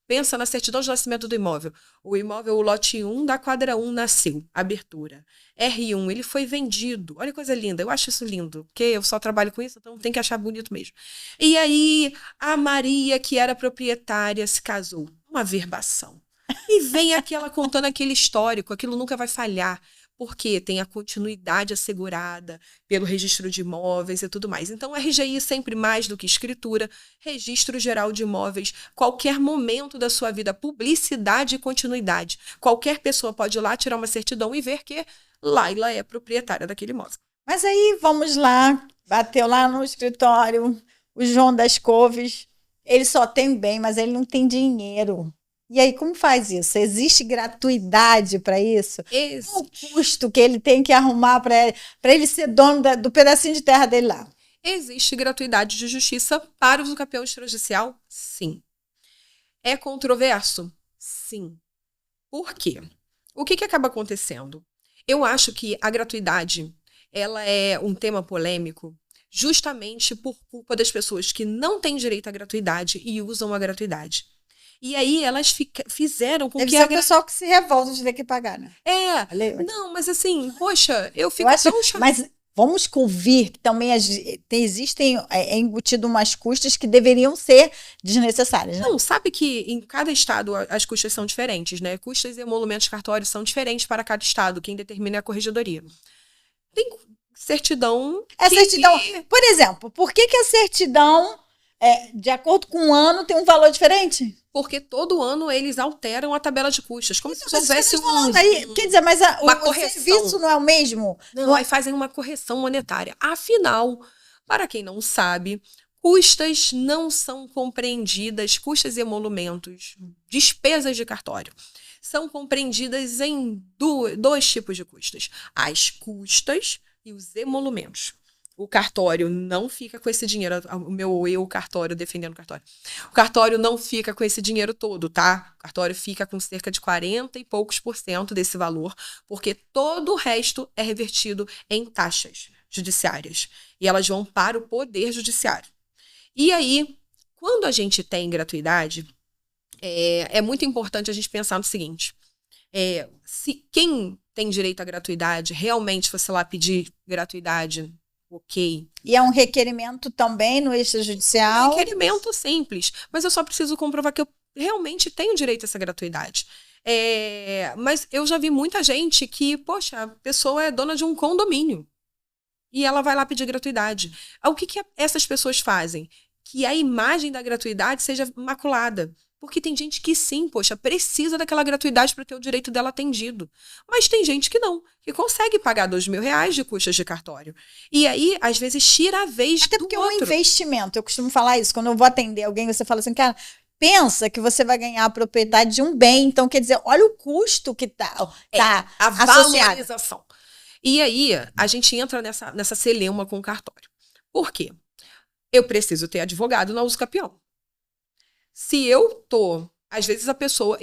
Pensa na certidão de nascimento do imóvel. O imóvel, o lote 1 da quadra 1 nasceu, abertura. R1, ele foi vendido. Olha que coisa linda, eu acho isso lindo, porque eu só trabalho com isso, então tem que achar bonito mesmo. E aí, a Maria, que era proprietária, se casou. Uma averbação. E vem aquela contando aquele histórico, aquilo nunca vai falhar, porque tem a continuidade assegurada pelo registro de imóveis e tudo mais. Então, o RGI sempre mais do que escritura, registro geral de imóveis, qualquer momento da sua vida, publicidade e continuidade. Qualquer pessoa pode ir lá tirar uma certidão e ver que Laila é proprietária daquele imóvel. Mas aí, vamos lá, bateu lá no escritório, o João das Couves, ele só tem bem, mas ele não tem dinheiro. E aí, como faz isso? Existe gratuidade para isso? Qual o custo que ele tem que arrumar para ele ser dono do pedacinho de terra dele lá? Existe gratuidade de justiça para o uso capião extrajudicial? Sim. É controverso? Sim. Por quê? O que acaba acontecendo? Eu acho que a gratuidade ela é um tema polêmico justamente por culpa das pessoas que não têm direito à gratuidade e usam a gratuidade. E aí elas fizeram com Deve que... ser o pessoal que se revolta de ter que pagar, né? Não, mas assim, poxa, eu fico Mas vamos convir que também existem embutido umas custas que deveriam ser desnecessárias, né? Não, sabe que em cada estado as custas são diferentes, né? Custas e emolumentos cartórios são diferentes para cada estado, quem determina é a corregedoria. Tem certidão... Por exemplo, por que a certidão, de acordo com o ano, tem um valor diferente? Porque todo ano eles alteram a tabela de custas, como se houvesse quer dizer, mas uma o serviço não é o mesmo? Não, aí fazem uma correção monetária. Afinal, para quem não sabe, custas não são compreendidas, custas e emolumentos, despesas de cartório, são compreendidas em dois tipos de custas. As custas e os emolumentos. o cartório não fica com esse dinheiro, o meu eu cartório defendendo o cartório. O cartório não fica com esse dinheiro todo, tá? O cartório fica com cerca de 40 e poucos % desse valor, porque todo o resto é revertido em taxas judiciárias. E elas vão para o Poder Judiciário. E aí, quando a gente tem gratuidade, é muito importante a gente pensar no seguinte: se quem tem direito à gratuidade realmente fosse lá pedir gratuidade, ok. E é um requerimento também no extrajudicial? Um requerimento simples, mas eu só preciso comprovar que eu realmente tenho direito a essa gratuidade. Mas eu já vi muita gente que, poxa, a pessoa é dona de um condomínio e ela vai lá pedir gratuidade. O que essas pessoas fazem? Que a imagem da gratuidade seja maculada. Porque tem gente que sim, poxa, precisa daquela gratuidade para ter o direito dela atendido. Mas tem gente que não, que consegue pagar R$2.000 de custas de cartório. E aí, às vezes, tira a vez Até do porque é outro. um investimento. Eu costumo falar isso. Quando eu vou atender alguém, você fala assim, cara, pensa que você vai ganhar a propriedade de um bem. Então, quer dizer, olha o custo que tá a associado. valorização. E aí, a gente entra nessa celeuma com o cartório. Por quê? Eu preciso ter advogado na usucapião. Se eu tô, às vezes a pessoa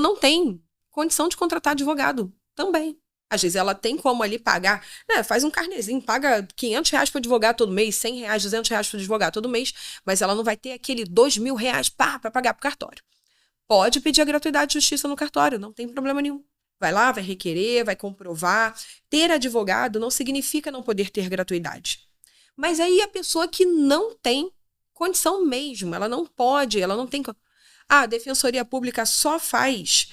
não tem condição de contratar advogado também. Às vezes ela tem como ali pagar, né, faz um carnezinho, paga R$500 para advogado todo mês, R$100, R$200 para advogado todo mês, mas ela não vai ter aquele R$2.000 para pagar pro cartório. Pode pedir a gratuidade de justiça no cartório, não tem problema nenhum. Vai lá, vai requerer, vai comprovar. Ter advogado não significa não poder ter gratuidade. Mas aí a pessoa que não tem condição mesmo, ela não pode, ela não tem... A Defensoria Pública só faz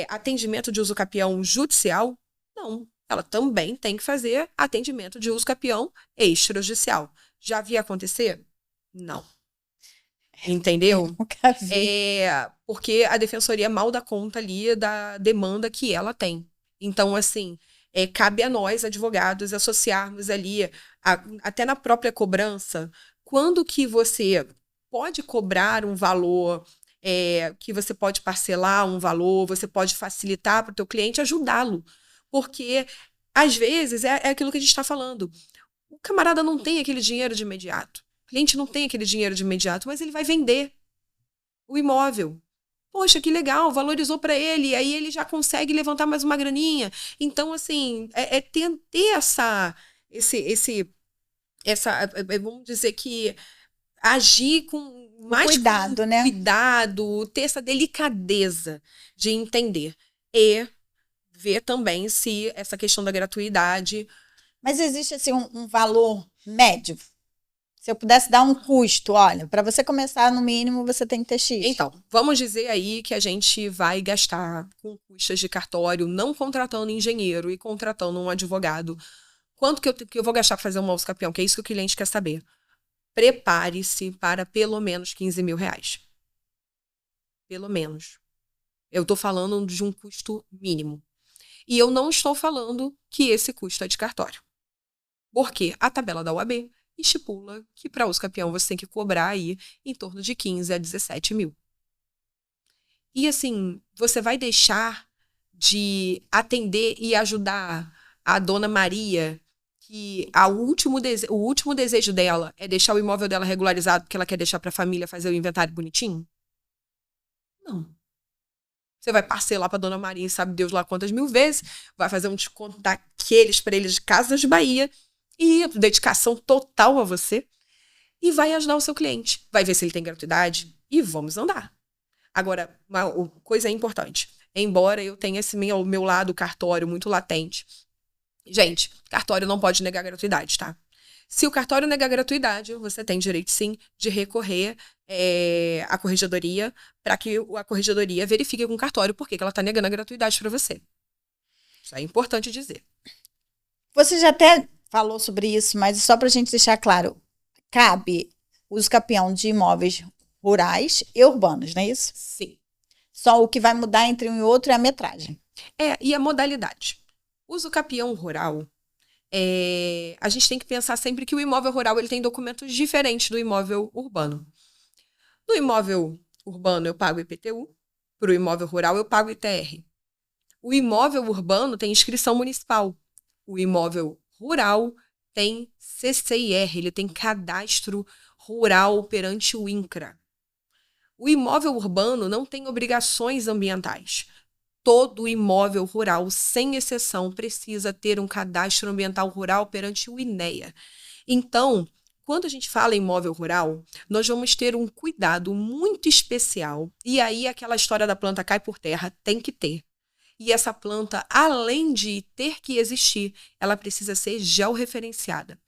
atendimento de usucapião judicial? Não, ela também tem que fazer atendimento de usucapião extrajudicial. Já vi acontecer? Não. Entendeu? Nunca vi. Porque a Defensoria mal dá conta ali da demanda que ela tem. Então, assim, cabe a nós, advogados, associarmos ali, até na própria cobrança, quando que você pode cobrar um valor, que você pode parcelar um valor, você pode facilitar para o teu cliente, ajudá-lo. Porque, às vezes, é aquilo que a gente está falando. O camarada não tem aquele dinheiro de imediato. O cliente não tem aquele dinheiro de imediato, mas ele vai vender o imóvel. Poxa, que legal, valorizou para ele, aí ele já consegue levantar mais uma graninha. Então, assim, ter vamos dizer que agir com mais cuidado, né? Cuidado, ter essa delicadeza de entender e ver também se essa questão da gratuidade... Mas existe, assim, um valor médio? Se eu pudesse dar um custo, olha, para você começar, no mínimo, você tem que ter X. Então, vamos dizer aí que a gente vai gastar com custas de cartório, não contratando engenheiro e contratando um advogado. Quanto que eu vou gastar para fazer um usucapião? Que é isso que o cliente quer saber. Prepare-se para pelo menos R$15.000. Pelo menos. Eu estou falando de um custo mínimo. E eu não estou falando que esse custo é de cartório. Porque a tabela da UAB estipula que para usucapião você tem que cobrar aí em torno de 15 a 17 mil. E assim, você vai deixar de atender e ajudar a dona Maria, que o último desejo dela é deixar o imóvel dela regularizado porque ela quer deixar para a família fazer o inventário bonitinho? Não. Você vai parcelar para dona Maria, sabe Deus lá quantas mil vezes, vai fazer um desconto daqueles para eles de Casas Bahia, e dedicação total a você, e vai ajudar o seu cliente. Vai ver se ele tem gratuidade e vamos andar. Agora, uma coisa importante. Embora eu tenha esse meu lado cartório muito latente. Gente, cartório não pode negar gratuidade, tá? Se o cartório negar gratuidade, você tem direito, sim, de recorrer à corregedoria para que a corregedoria verifique com o cartório por que ela está negando a gratuidade para você. Isso é importante dizer. Você já até falou sobre isso, mas só para a gente deixar claro, cabe usucapião de imóveis rurais e urbanos, não é isso? Sim. Só o que vai mudar entre um e outro é a metragem. E a modalidade. Usucapião rural, a gente tem que pensar sempre que o imóvel rural ele tem documentos diferentes do imóvel urbano. No imóvel urbano eu pago IPTU, para o imóvel rural eu pago ITR. O imóvel urbano tem inscrição municipal. O imóvel rural tem CCIR, ele tem Cadastro Rural perante o INCRA. O imóvel urbano não tem obrigações ambientais. Todo imóvel rural, sem exceção, precisa ter um cadastro ambiental rural perante o INEA. Então, quando a gente fala em imóvel rural, nós vamos ter um cuidado muito especial. E aí, aquela história da planta cai por terra, tem que ter. E essa planta, além de ter que existir, ela precisa ser georreferenciada.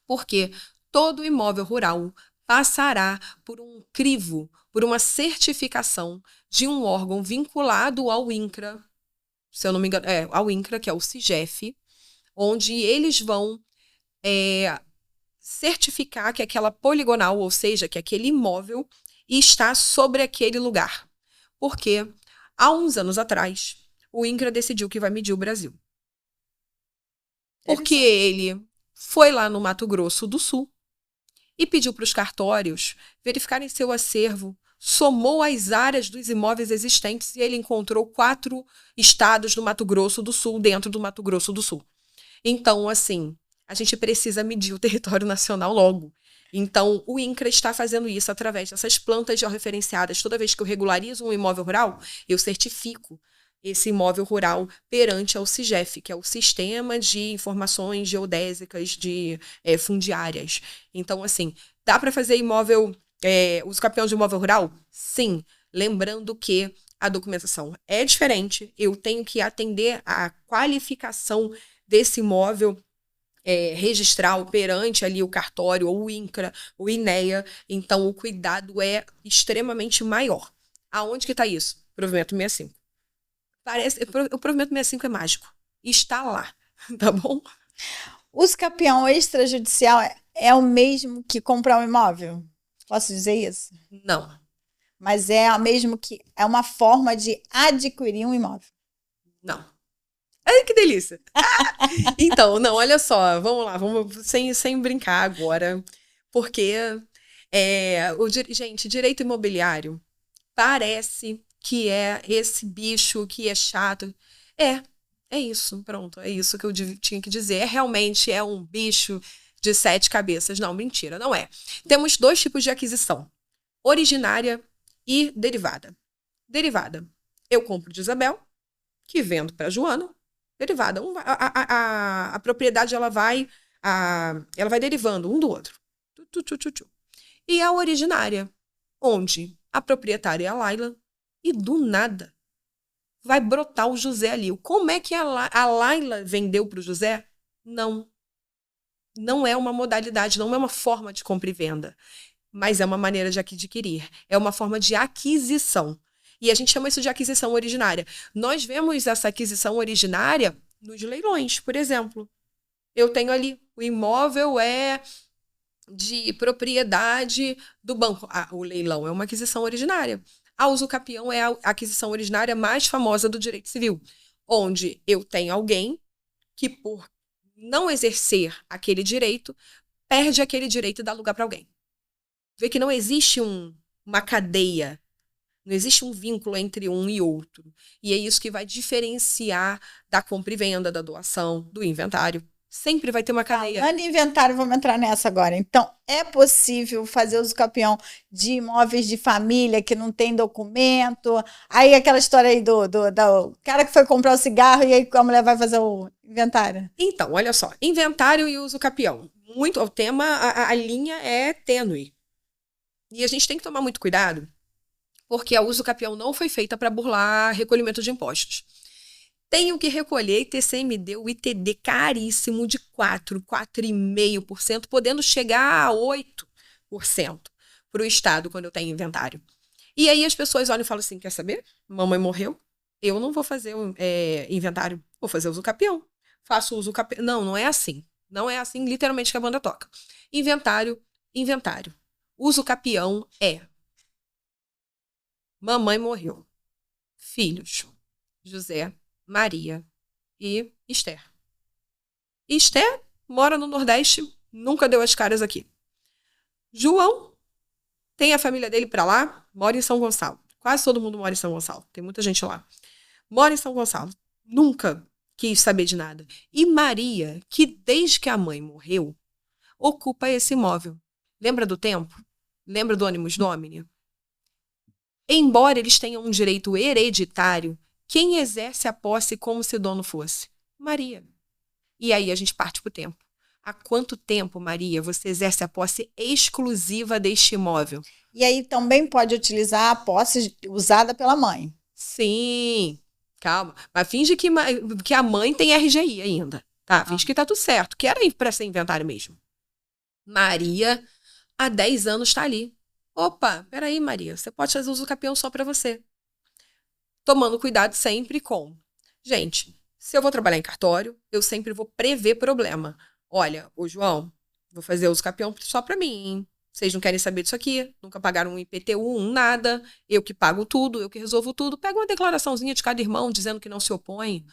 Porque todo imóvel rural passará por um crivo, por uma certificação de um órgão vinculado ao INCRA, se eu não me engano, ao INCRA, que é o CIGEF, onde eles vão certificar que aquela poligonal, ou seja, que aquele imóvel está sobre aquele lugar. Porque, há uns anos atrás, o INCRA decidiu que vai medir o Brasil. Porque ele foi lá no Mato Grosso do Sul e pediu para os cartórios verificarem seu acervo, somou as áreas dos imóveis existentes e ele encontrou 4 estados do Mato Grosso do Sul dentro do Mato Grosso do Sul. Então, assim, a gente precisa medir o território nacional logo. Então, o INCRA está fazendo isso através dessas plantas georreferenciadas. Toda vez que eu regularizo um imóvel rural, eu certifico esse imóvel rural perante ao CIGEF, que é o Sistema de Informações Geodésicas Fundiárias. Então, assim, dá para fazer uso capião de imóvel rural? Sim. Lembrando que a documentação é diferente, eu tenho que atender à qualificação desse imóvel registral perante ali o cartório, ou o INCRA, o INEA. Então, o cuidado é extremamente maior. Aonde que está isso? Provimento 65. O provimento 65 é mágico. Está lá, tá bom? Uso capião extrajudicial é o mesmo que comprar um imóvel? Posso dizer isso? Não. Mas é o mesmo que é uma forma de adquirir um imóvel? Não. Ai, que delícia! Então, não, olha só, vamos lá, vamos sem brincar agora, porque gente, direito imobiliário parece que é esse bicho que é chato. É isso, pronto, é isso que eu tinha que dizer. Realmente é um bicho de 7 cabeças. Não, mentira, não é. Temos 2 tipos de aquisição: originária e derivada. Derivada, eu compro de Isabel, que vendo para Joana. Derivada, a propriedade ela vai derivando um do outro. E a originária, onde a proprietária é a Laila, e do nada vai brotar o José ali. Como é que a Laila vendeu para o José? Não. Não é uma modalidade, não é uma forma de compra e venda, mas é uma maneira de adquirir. É uma forma de aquisição. E a gente chama isso de aquisição originária. Nós vemos essa aquisição originária nos leilões, por exemplo. Eu tenho ali, o imóvel é de propriedade do banco. O leilão é uma aquisição originária. A uso capião é a aquisição originária mais famosa do direito civil, onde eu tenho alguém que, por não exercer aquele direito, perde aquele direito e dá lugar para alguém. Vê que não existe uma cadeia, não existe um vínculo entre um e outro. E é isso que vai diferenciar da compra e venda, da doação, do inventário. Sempre vai ter uma cadeia. Falando em inventário, vamos entrar nessa agora. Então, é possível fazer uso capião de imóveis de família que não tem documento? Aí aquela história aí do cara que foi comprar o cigarro e aí a mulher vai fazer o inventário. Então, olha só. Inventário e uso capião. O tema, a linha é tênue. E a gente tem que tomar muito cuidado, porque a uso capião não foi feita para burlar recolhimento de impostos. Tenho que recolher e TCM deu o ITD caríssimo de 4,5%, podendo chegar a 8% para o Estado quando eu tenho inventário. E aí as pessoas olham e falam assim, quer saber? Mamãe morreu, eu não vou fazer inventário, vou fazer uso capião. Faço uso capião. Não, não é assim. Não é assim literalmente que a banda toca. Inventário. Uso capião é: mamãe morreu. Filhos: José, Maria e Esther. Esther mora no Nordeste, nunca deu as caras aqui. João tem a família dele para lá, mora em São Gonçalo. Quase todo mundo mora em São Gonçalo, tem muita gente lá. Mora em São Gonçalo, nunca quis saber de nada. E Maria, que desde que a mãe morreu, ocupa esse imóvel. Lembra do tempo? Lembra do Animus Domini? Embora eles tenham um direito hereditário, quem exerce a posse como se dono fosse? Maria. E aí a gente parte para o tempo. Há quanto tempo, Maria, você exerce a posse exclusiva deste imóvel? E aí também pode utilizar a posse usada pela mãe. Sim, calma. Mas finge que a mãe tem RGI ainda. Tá? Finge que tá tudo certo, que era para ser inventário mesmo. Maria, há 10 anos está ali. Opa, peraí, Maria, você pode fazer uso capião só para você. Tomando cuidado sempre com... Gente, se eu vou trabalhar em cartório, eu sempre vou prever problema. Olha, ô João, vou fazer uso capião só para mim, hein? Vocês não querem saber disso aqui? Nunca pagaram um IPTU, nada. Eu que pago tudo, eu que resolvo tudo. Pega uma declaraçãozinha de cada irmão dizendo que não se opõe.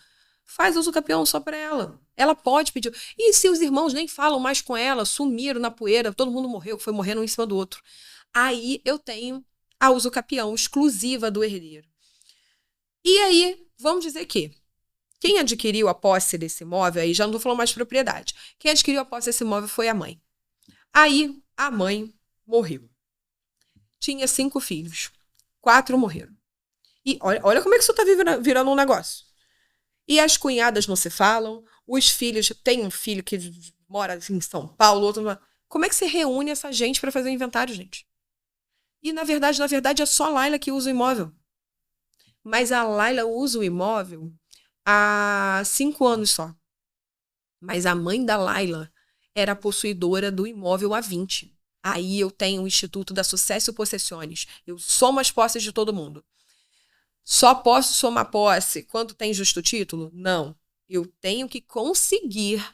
Faz uso capião só para ela. Ela pode pedir. E se os irmãos nem falam mais com ela, sumiram na poeira, todo mundo morreu, foi morrendo um em cima do outro. Aí eu tenho a uso capião exclusiva do herdeiro. E aí, vamos dizer que quem adquiriu a posse desse imóvel, aí já não estou falando mais de propriedade, quem adquiriu a posse desse imóvel foi a mãe. Aí, a mãe morreu. Tinha 5 filhos. 4 morreram. E olha como é que isso está virando um negócio. E as cunhadas não se falam, os filhos... Tem um filho que mora em São Paulo, outro... Como é que você reúne essa gente para fazer o inventário, gente? E, na verdade, é só a Laila que usa o imóvel. Mas a Laila usa o imóvel há 5 anos só. Mas a mãe da Laila era possuidora do imóvel há 20. Aí eu tenho o Instituto da Sucesso Possessiones. Eu somo as posses de todo mundo. Só posso somar posse quando tem justo título? Não. Eu tenho que conseguir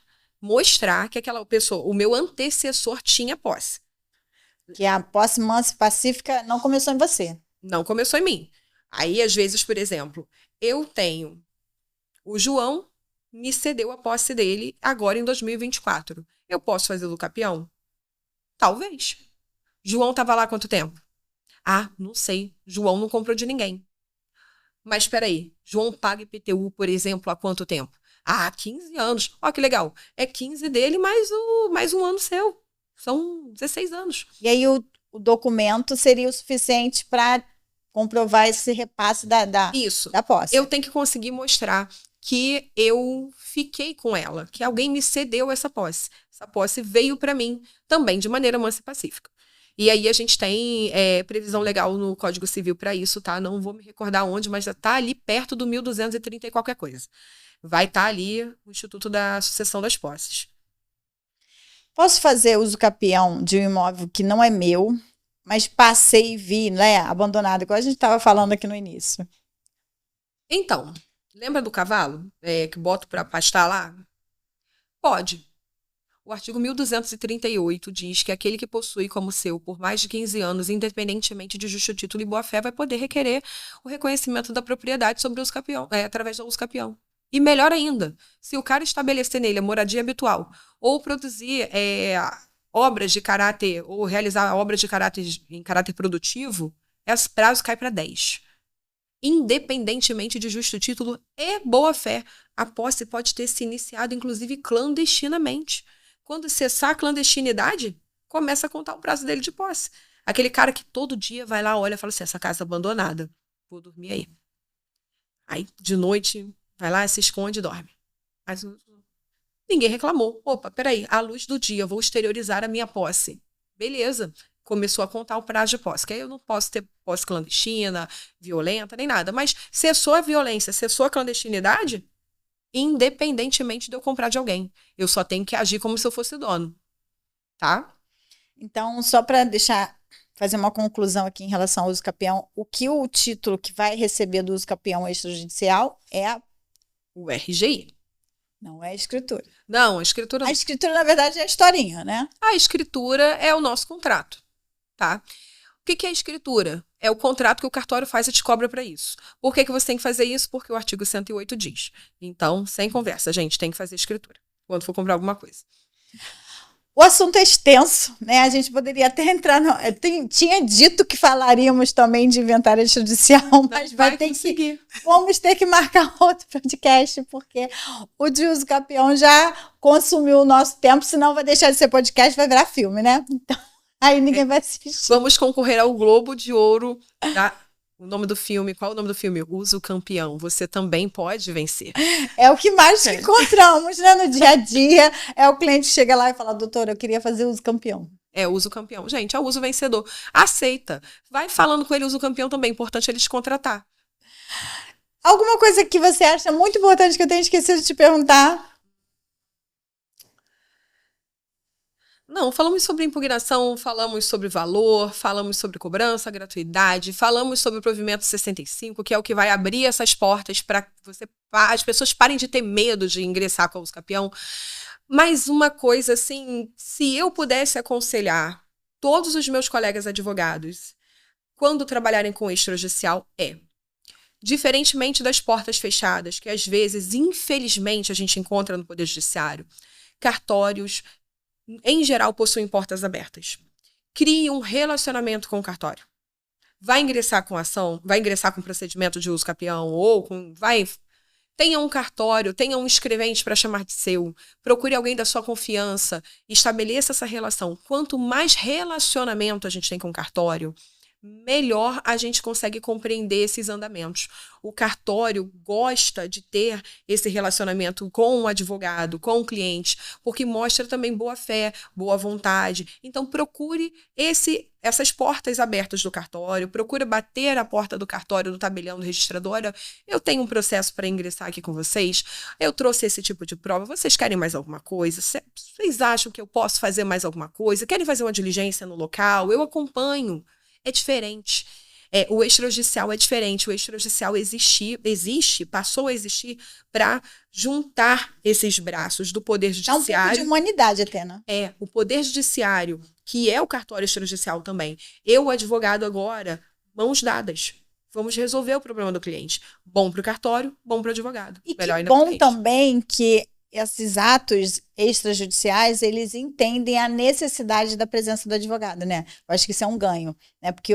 mostrar que aquela pessoa, o meu antecessor, tinha posse. Que a posse mansa e pacífica não começou em você. Não começou em mim. Aí, às vezes, por exemplo, eu tenho... O João me cedeu a posse dele agora em 2024. Eu posso fazer do capião? Talvez. João estava lá há quanto tempo? Ah, não sei. João não comprou de ninguém. Mas espera aí. João paga IPTU, por exemplo, há quanto tempo? Ah, 15 anos. Ó, que legal. É 15 dele mais um ano seu. São 16 anos. E aí o documento seria o suficiente para comprovar esse repasse da posse. Eu tenho que conseguir mostrar que eu fiquei com ela, que alguém me cedeu essa posse. Essa posse veio para mim também de maneira mansa e pacífica. E aí a gente tem previsão legal no Código Civil para isso, tá? Não vou me recordar onde, mas já tá ali perto do 1230 e qualquer coisa. Vai estar ali o Instituto da Sucessão das Posses. Posso fazer uso capião de um imóvel que não é meu, mas passei e vi, né, abandonado, igual a gente estava falando aqui no início? Então, lembra do cavalo que boto para pastar lá? Pode. O artigo 1238 diz que aquele que possui como seu por mais de 15 anos, independentemente de justo título e boa-fé, vai poder requerer o reconhecimento da propriedade sobre o uso capião, através do uso capião. E melhor ainda, se o cara estabelecer nele a moradia habitual ou produzir obras de caráter, ou realizar obras de em caráter produtivo, esse prazo cai para 10. Independentemente de justo título e boa-fé, a posse pode ter se iniciado, inclusive, clandestinamente. Quando cessar a clandestinidade, começa a contar o prazo dele de posse. Aquele cara que todo dia vai lá, olha e fala assim, essa casa abandonada, vou dormir aí. Aí, de noite, vai lá, se esconde e dorme. Mas ninguém reclamou. Opa, peraí, à luz do dia, vou exteriorizar a minha posse. Beleza. Começou a contar o prazo de posse. Que aí eu não posso ter posse clandestina, violenta, nem nada. Mas cessou a violência, cessou a clandestinidade, independentemente de eu comprar de alguém. Eu só tenho que agir como se eu fosse dono. Tá? Então, só para fazer uma conclusão aqui em relação ao uso capião, o título que vai receber do uso capião extrajudicial é o RGI. Não é a escritura. Não, a escritura... A escritura, na verdade, é a historinha, né? A escritura é o nosso contrato, tá? O que é a escritura? É o contrato que o cartório faz e te cobra para isso. Por que você tem que fazer isso? Porque o artigo 108 diz. Então, sem conversa, gente, tem que fazer escritura quando for comprar alguma coisa. O assunto é extenso, né? A gente poderia até entrar tinha dito que falaríamos também de inventário extrajudicial, mas vamos ter que marcar outro podcast, porque o de uso campeão já consumiu o nosso tempo, senão vai deixar de ser podcast, vai virar filme, né? Então, aí ninguém vai assistir. Vamos concorrer ao Globo de Ouro o nome do filme, qual é o nome do filme? Uso Campeão. Você também pode vencer. É o que mais encontramos, né, no dia a dia. É o cliente que chega lá e fala, doutora, eu queria fazer uso campeão. Uso campeão. Gente, é o uso vencedor. Aceita. Vai falando com ele, uso campeão também. Importante ele te contratar. Alguma coisa que você acha muito importante que eu tenha esquecido de te perguntar? Não, falamos sobre impugnação, falamos sobre valor, falamos sobre cobrança, gratuidade, falamos sobre o provimento 65, que é o que vai abrir essas portas para as pessoas parem de ter medo de ingressar com o uso campeão. Mas uma coisa assim, se eu pudesse aconselhar todos os meus colegas advogados, quando trabalharem com extrajudicial, diferentemente das portas fechadas, que às vezes, infelizmente, a gente encontra no Poder Judiciário, cartórios, em geral, possuem portas abertas. Crie um relacionamento com o cartório. Vai ingressar com ação, vai ingressar com procedimento de uso campeão, tenha um cartório, tenha um escrevente para chamar de seu, procure alguém da sua confiança, estabeleça essa relação. Quanto mais relacionamento a gente tem com o cartório, melhor a gente consegue compreender esses andamentos. O cartório gosta de ter esse relacionamento com o advogado, com o cliente, porque mostra também boa fé, boa vontade. Então, procure essas portas abertas do cartório, procure bater a porta do cartório, do tabelião, do registrador. Olha, eu tenho um processo para ingressar aqui com vocês, eu trouxe esse tipo de prova, vocês querem mais alguma coisa? Vocês acham que eu posso fazer mais alguma coisa? Querem fazer uma diligência no local? Eu acompanho. É diferente. O extrajudicial é diferente. O extrajudicial passou a existir para juntar esses braços do Poder Judiciário. É um pouco de humanidade até, né? O Poder Judiciário, que é o cartório extrajudicial também. Eu, advogado agora, mãos dadas. Vamos resolver o problema do cliente. Bom para o cartório, bom para o advogado. E melhor que bom também que esses atos extrajudiciais, eles entendem a necessidade da presença do advogado, né? Eu acho que isso é um ganho, né? Porque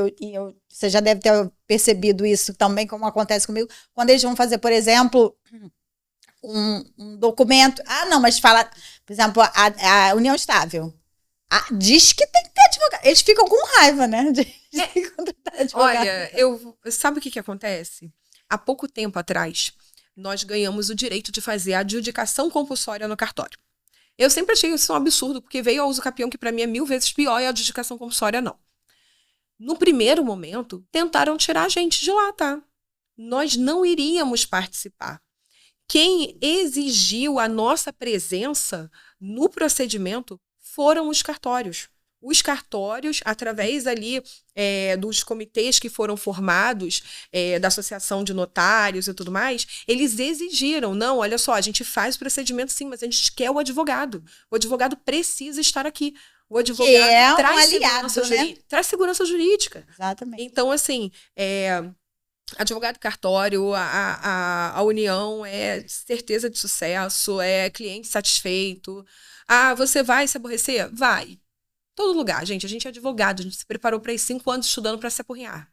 você já deve ter percebido isso também, como acontece comigo, quando eles vão fazer, por exemplo, um documento. Não, mas fala, por exemplo, a união estável. Diz que tem que ter advogado. Eles ficam com raiva, né? De contratar advogado. Olha, sabe o que acontece? Há pouco tempo atrás, nós ganhamos o direito de fazer a adjudicação compulsória no cartório. Eu sempre achei isso um absurdo, porque veio ao uso campeão, que para mim é 1000 vezes pior, e a adjudicação compulsória não. No primeiro momento, tentaram tirar a gente de lá, tá? Nós não iríamos participar. Quem exigiu a nossa presença no procedimento foram os cartórios. Os cartórios, através ali dos comitês que foram formados, da Associação de Notários e tudo mais, eles exigiram, não, olha só, a gente faz o procedimento sim, mas a gente quer o advogado. O advogado precisa estar aqui. O advogado traz segurança jurídica. Exatamente. Então, assim, advogado cartório, a união é certeza de sucesso, é cliente satisfeito. Você vai se aborrecer? Vai. Todo lugar, gente. A gente é advogado, a gente se preparou para ir 5 anos estudando para se apurrinhar.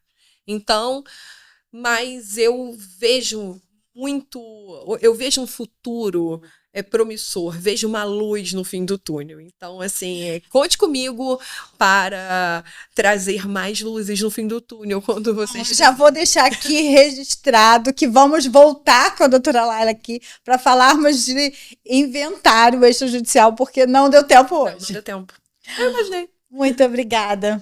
Então, mas eu vejo um futuro promissor, vejo uma luz no fim do túnel. Então, assim, conte comigo para trazer mais luzes no fim do túnel quando vocês... Já vou deixar aqui registrado que vamos voltar com a doutora Laila aqui para falarmos de inventário extrajudicial, porque não deu tempo hoje. Não deu tempo. Eu imaginei. Muito obrigada.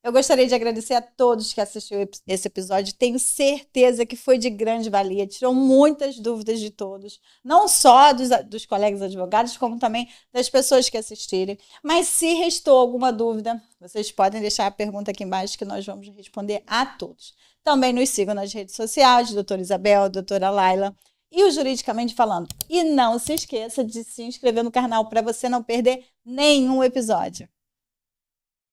Eu gostaria de agradecer a todos que assistiram esse episódio. Tenho certeza que foi de grande valia. Tirou muitas dúvidas de todos. Não só dos colegas advogados, como também das pessoas que assistirem. Mas se restou alguma dúvida, vocês podem deixar a pergunta aqui embaixo que nós vamos responder a todos. Também nos sigam nas redes sociais, doutora Isabel, doutora Laila e o Juridicamente Falando. E não se esqueça de se inscrever no canal para você não perder nenhum episódio.